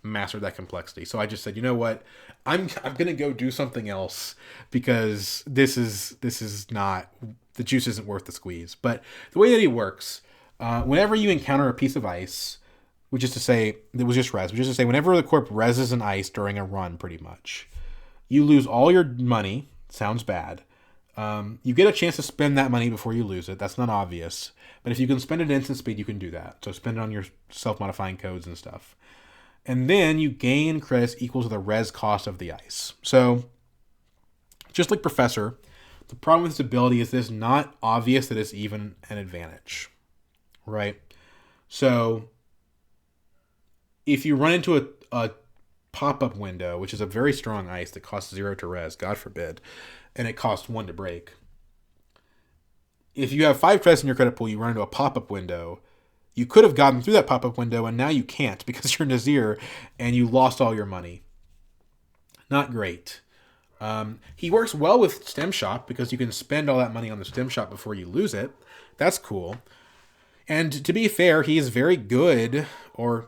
mastered that complexity. So I just said, you know what, I'm gonna go do something else because this is not, the juice isn't worth the squeeze. But the way that he works, whenever you encounter a piece of ice, which is to say, it was just res, which is to say, whenever the corp reses an ice during a run, pretty much, you lose all your money. Sounds bad. You get a chance to spend that money before you lose it. That's not obvious. But if you can spend it at instant speed, you can do that. So spend it on your self-modifying codes and stuff. And then you gain credits equal to the res cost of the ice. So, just like Professor, the problem with this ability is that it's not obvious that it's even an advantage. Right? So, if you run into a pop-up window, which is a very strong ice that costs 0 to res, God forbid, and it costs 1 to break. If you have 5 credits in your credit pool, you run into a pop-up window, you could have gotten through that pop-up window, and now you can't because you're Nazir, and you lost all your money. Not great. He works well with Stem Shop because you can spend all that money on the Stem Shop before you lose it. That's cool. And to be fair, he is very good, or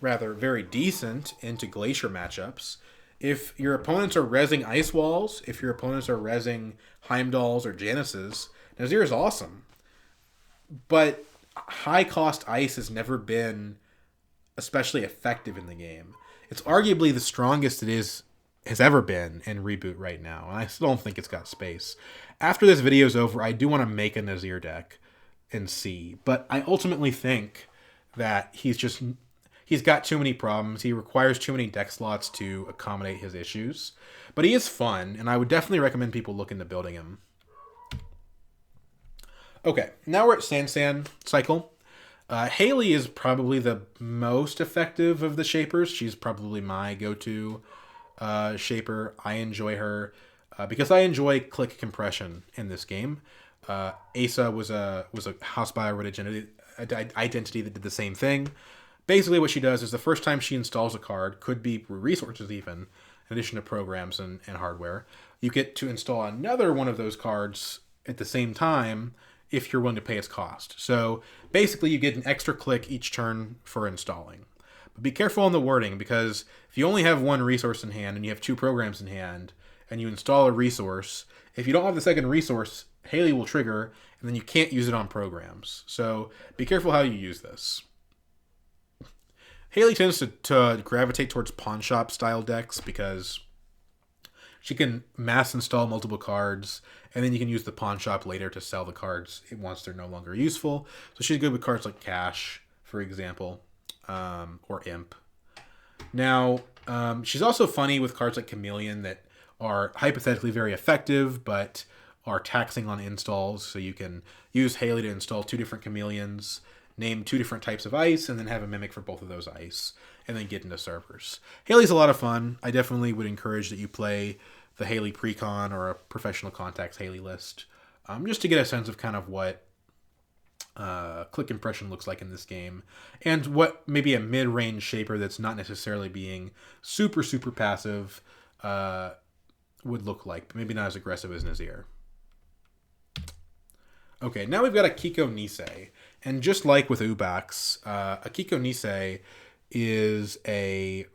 rather very decent, into Glacier matchups. If your opponents are rezzing Ice Walls, if your opponents are rezzing Heimdalls or Janices, Nazir is awesome. But high cost ice has never been especially effective in the game. It's arguably the strongest it has ever been in Reboot right now, and I still don't think it's got space. After this video is over, I do want to make a Nazir deck and see, but I ultimately think that he's got too many problems. He requires too many deck slots to accommodate his issues. But he is fun, and I would definitely recommend people look into building him. Okay, now we're at Sansan cycle. Haley is probably the most effective of the Shapers. She's probably my go-to Shaper. I enjoy her because I enjoy click compression in this game. Asa was a house bio identity that did the same thing. Basically what she does is the first time she installs a card, could be resources even, in addition to programs and hardware, you get to install another one of those cards at the same time if you're willing to pay its cost. So basically you get an extra click each turn for installing. But be careful on the wording, because if you only have one resource in hand and you have 2 programs in hand and you install a resource, if you don't have the second resource, Haley will trigger and then you can't use it on programs. So be careful how you use this. Haley tends to gravitate towards pawn shop style decks because she can mass install multiple cards, and then you can use the pawn shop later to sell the cards once they're no longer useful. So she's good with cards like Cash, for example, or Imp. Now, she's also funny with cards like Chameleon that are hypothetically very effective, but are taxing on installs. So you can use Haley to install 2 different Chameleons, name 2 different types of ice, and then have a mimic for both of those ice, and then get into servers. Haley's a lot of fun. I definitely would encourage that you play the Haley Precon or a Professional Contacts Haley list, just to get a sense of kind of what click impression looks like in this game, and what maybe a mid-range Shaper that's not necessarily being super, super passive would look like, but maybe not as aggressive as Nazir. Okay, now we've got Akiko Nisei. And just like with Ubax, Akiko Nisei is a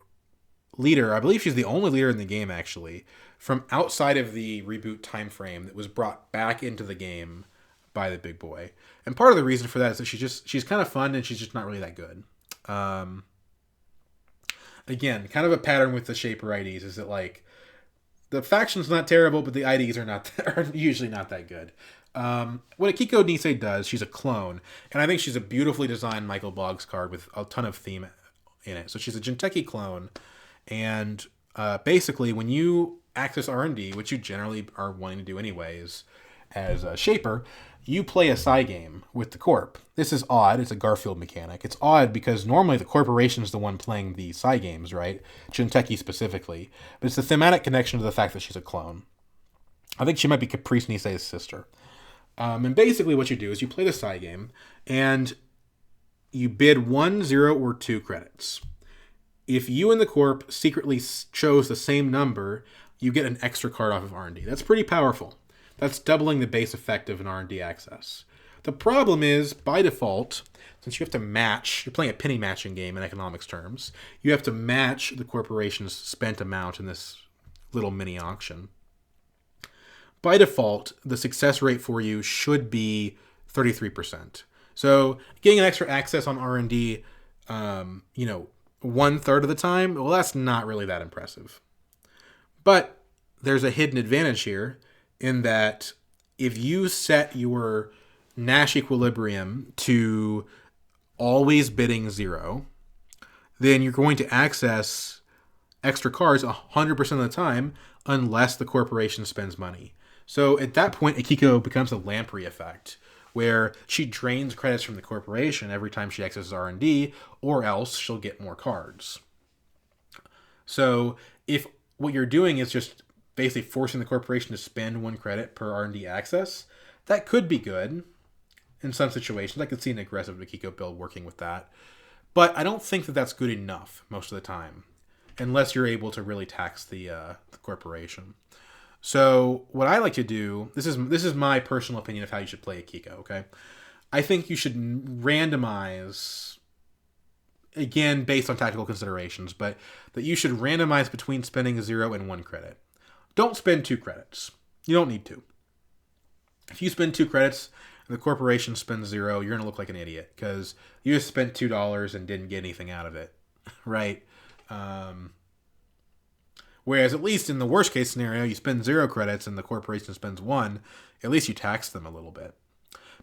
leader. I believe she's the only leader in the game, actually, from outside of the Reboot time frame that was brought back into the game by the big boy. And part of the reason for that is that she's kind of fun and she's just not really that good. Again, kind of a pattern with the Shaper IDs is that, like, the faction's not terrible, but the IDs are usually not that good. What Akiko Nisei does, she's a clone, and I think she's a beautifully designed Michael Boggs card with a ton of theme in it. So she's a Jinteki clone, and basically when you access R&D, which you generally are wanting to do anyways as a Shaper, you play a Psy game with the Corp. This is odd. It's a Garfield mechanic. It's odd because normally the Corporation is the one playing the Psy games, right? Jinteki specifically. But it's the thematic connection to the fact that she's a clone. I think she might be Caprice Nisei's sister. And basically what you do is you play the Psy game, and you bid 1, 0, or 2 credits. if you and the corp secretly chose the same number, you get an extra card off of R&D. That's pretty powerful. That's doubling the base effect of an R&D access. The problem is, by default, since you have to match, you're playing a penny matching game in economics terms, you have to match the corporation's spent amount in this little mini auction. By default, the success rate for you should be 33%. So getting an extra access on R&D, 1/3 of the time, well, that's not really that impressive. But there's a hidden advantage here in that if you set your Nash equilibrium to always bidding 0, then you're going to access extra cards 100% of the time unless the corporation spends money. So at that point, Akiko becomes a lamprey effect, where she drains credits from the corporation every time she accesses R&D, or else she'll get more cards. So if what you're doing is just basically forcing the corporation to spend 1 credit per R&D access, that could be good in some situations. I could see an aggressive Akiko build working with that. But I don't think that that's good enough most of the time, unless you're able to really tax the corporation. So what I like to do, this is my personal opinion of how you should play Akiko, okay? I think you should randomize, again, based on tactical considerations, but that you should randomize between spending 0 and 1 credit. Don't spend 2 credits. You don't need to. If you spend 2 credits and the corporation spends 0, you're going to look like an idiot because you just spent $2 and didn't get anything out of it, right? Whereas at least in the worst case scenario, you spend 0 credits and the corporation spends 1, at least you tax them a little bit.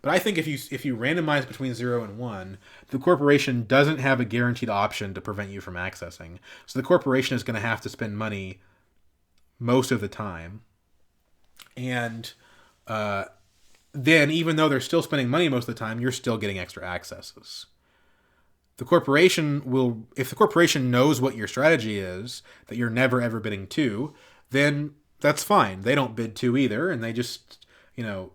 But I think if you randomize between 0 and 1, the corporation doesn't have a guaranteed option to prevent you from accessing. So the corporation is going to have to spend money most of the time. And then even though they're still spending money most of the time, you're still getting extra accesses. The corporation will, if the corporation knows what your strategy is, that you're never ever bidding 2, then that's fine. They don't bid 2 either, and they just, they do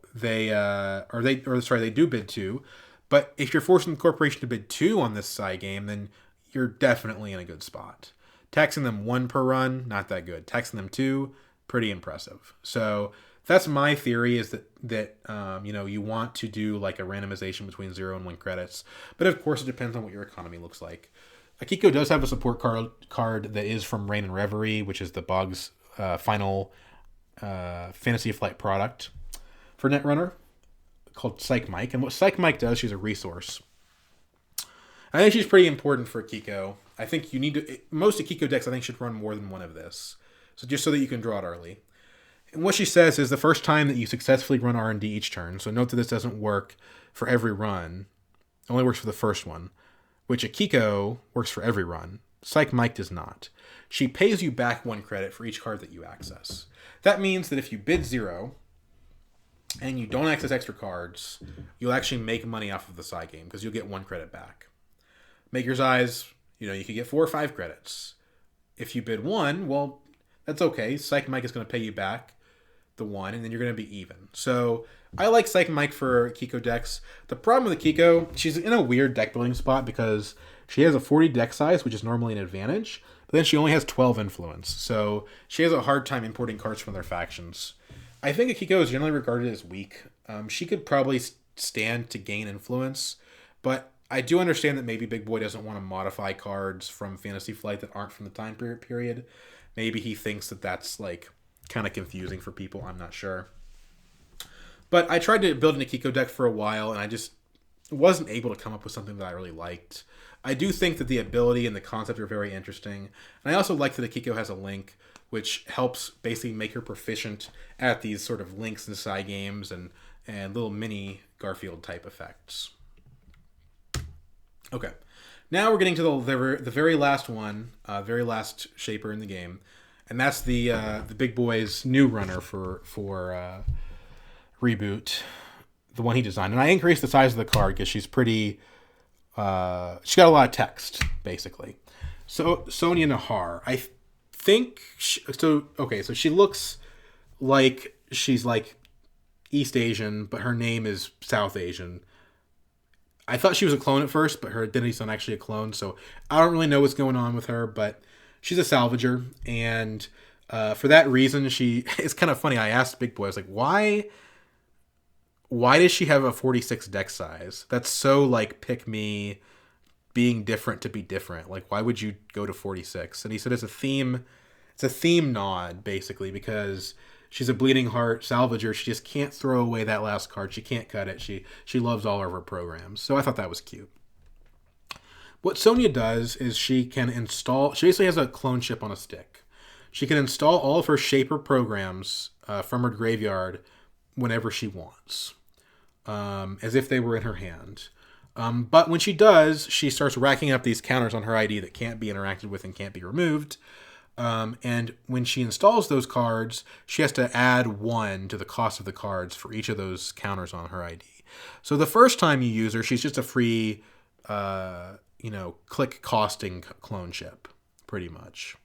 bid 2. But if you're forcing the corporation to bid 2 on this side game, then you're definitely in a good spot. Taxing them 1 per run, not that good. Taxing them 2, pretty impressive. So that's my theory, is that you want to do like a randomization between 0 and 1 credits. But of course, it depends on what your economy looks like. Akiko does have a support card that is from Rain and Reverie, which is the Bug's final Fantasy Flight product for Netrunner, called Psych Mike. And what Psych Mike does, she's a resource. I think she's pretty important for Akiko. I think most Akiko decks, I think, should run more than one of this. So just so that you can draw it early. And what she says is the first time that you successfully run R&D each turn, so note that this doesn't work for every run, it only works for the first one, which Akiko works for every run. Psych Mike does not. She pays you back 1 credit for each card that you access. That means that if you bid 0 and you don't access extra cards, you'll actually make money off of the side game because you'll get 1 credit back. Maker's Eyes, you could get 4 or 5 credits. If you bid 1, well, that's okay. Psych Mike is going to pay you back the 1, and then you're going to be even. So I like Psych Mike for Akiko decks. The problem with Akiko, she's in a weird deck building spot because she has a 40 deck size, which is normally an advantage, but then she only has 12 influence. So she has a hard time importing cards from their factions. I think Akiko is generally regarded as weak. She could probably stand to gain influence, but I do understand that maybe Big Boy doesn't want to modify cards from Fantasy Flight that aren't from the time period. Maybe he thinks that that's kind of confusing for people. I'm not sure. But I tried to build an Akiko deck for a while, and I just wasn't able to come up with something that I really liked. I do think that the ability and the concept are very interesting. And I also like that Akiko has a link, which helps basically make her proficient at these sort of links in side games and little mini Garfield type effects. Okay. Now we're getting to the very last one, very last shaper in the game. And that's the big boy's new runner for Reboot, the one he designed. And I increased the size of the card because she's pretty. She got a lot of text, basically. So Sonia Nahar, I think. So she looks like she's like East Asian, but her name is South Asian. I thought she was a clone at first, but her identity's not actually a clone, so I don't really know what's going on with her, but she's a salvager, and for that reason, she it's kind of funny. I asked Big Boy, I was like, why does she have a 46 deck size? That's so like pick me, being different to be different. Like, why would you go to 46? And he said it's a theme nod, basically, because she's a bleeding heart salvager. She just can't throw away that last card. She can't cut it. She loves all of her programs. So I thought that was cute. What Sonya does is she basically has a clone chip on a stick. She can install all of her Shaper programs from her graveyard whenever she wants, as if they were in her hand. But when she does, she starts racking up these counters on her ID that can't be interacted with and can't be removed. And when she installs those cards, she has to add 1 to the cost of the cards for each of those counters on her ID. So the first time you use her, she's just a free, click costing clone chip, pretty much.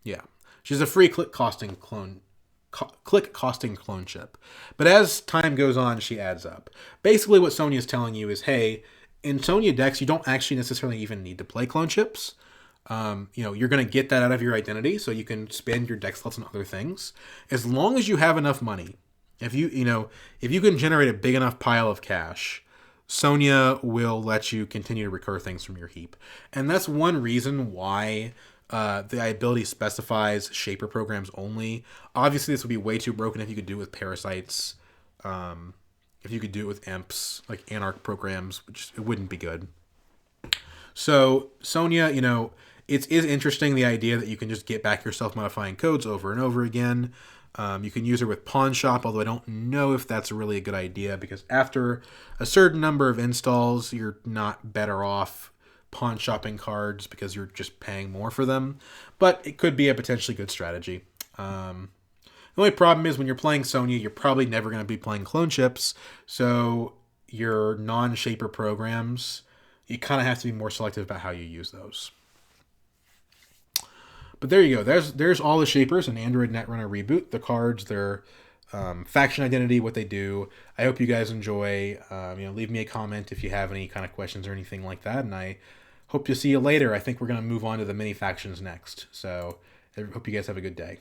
Yeah, she's a free click costing clone chip. But as time goes on, she adds up. Basically, what Sonya is telling you is, hey, in Sonya decks, you don't actually necessarily even need to play clone chips. You're going to get that out of your identity, so you can spend your deck slots on other things. As long as you have enough money, if you can generate a big enough pile of cash, Sonya will let you continue to recur things from your heap. And that's one reason why the ability specifies Shaper programs only. Obviously, this would be way too broken if you could do it with Parasites. If you could do it with Imps, like Anarch programs, which it wouldn't be good. So Sonya, it is interesting, the idea that you can just get back your self-modifying codes over and over again. You can use her with Pawn Shop, although I don't know if that's really a good idea, because after a certain number of installs, you're not better off pawn shopping cards because you're just paying more for them. But it could be a potentially good strategy. The only problem is when you're playing Sonya, you're probably never going to be playing clone chips, so your non-Shaper programs, you kind of have to be more selective about how you use those. But there you go. There's all the Shapers in Android Netrunner Reboot. The cards, their faction identity, what they do. I hope you guys enjoy. Leave me a comment if you have any kind of questions or anything like that, and I hope to see you later. I think we're going to move on to the mini factions next. So I hope you guys have a good day.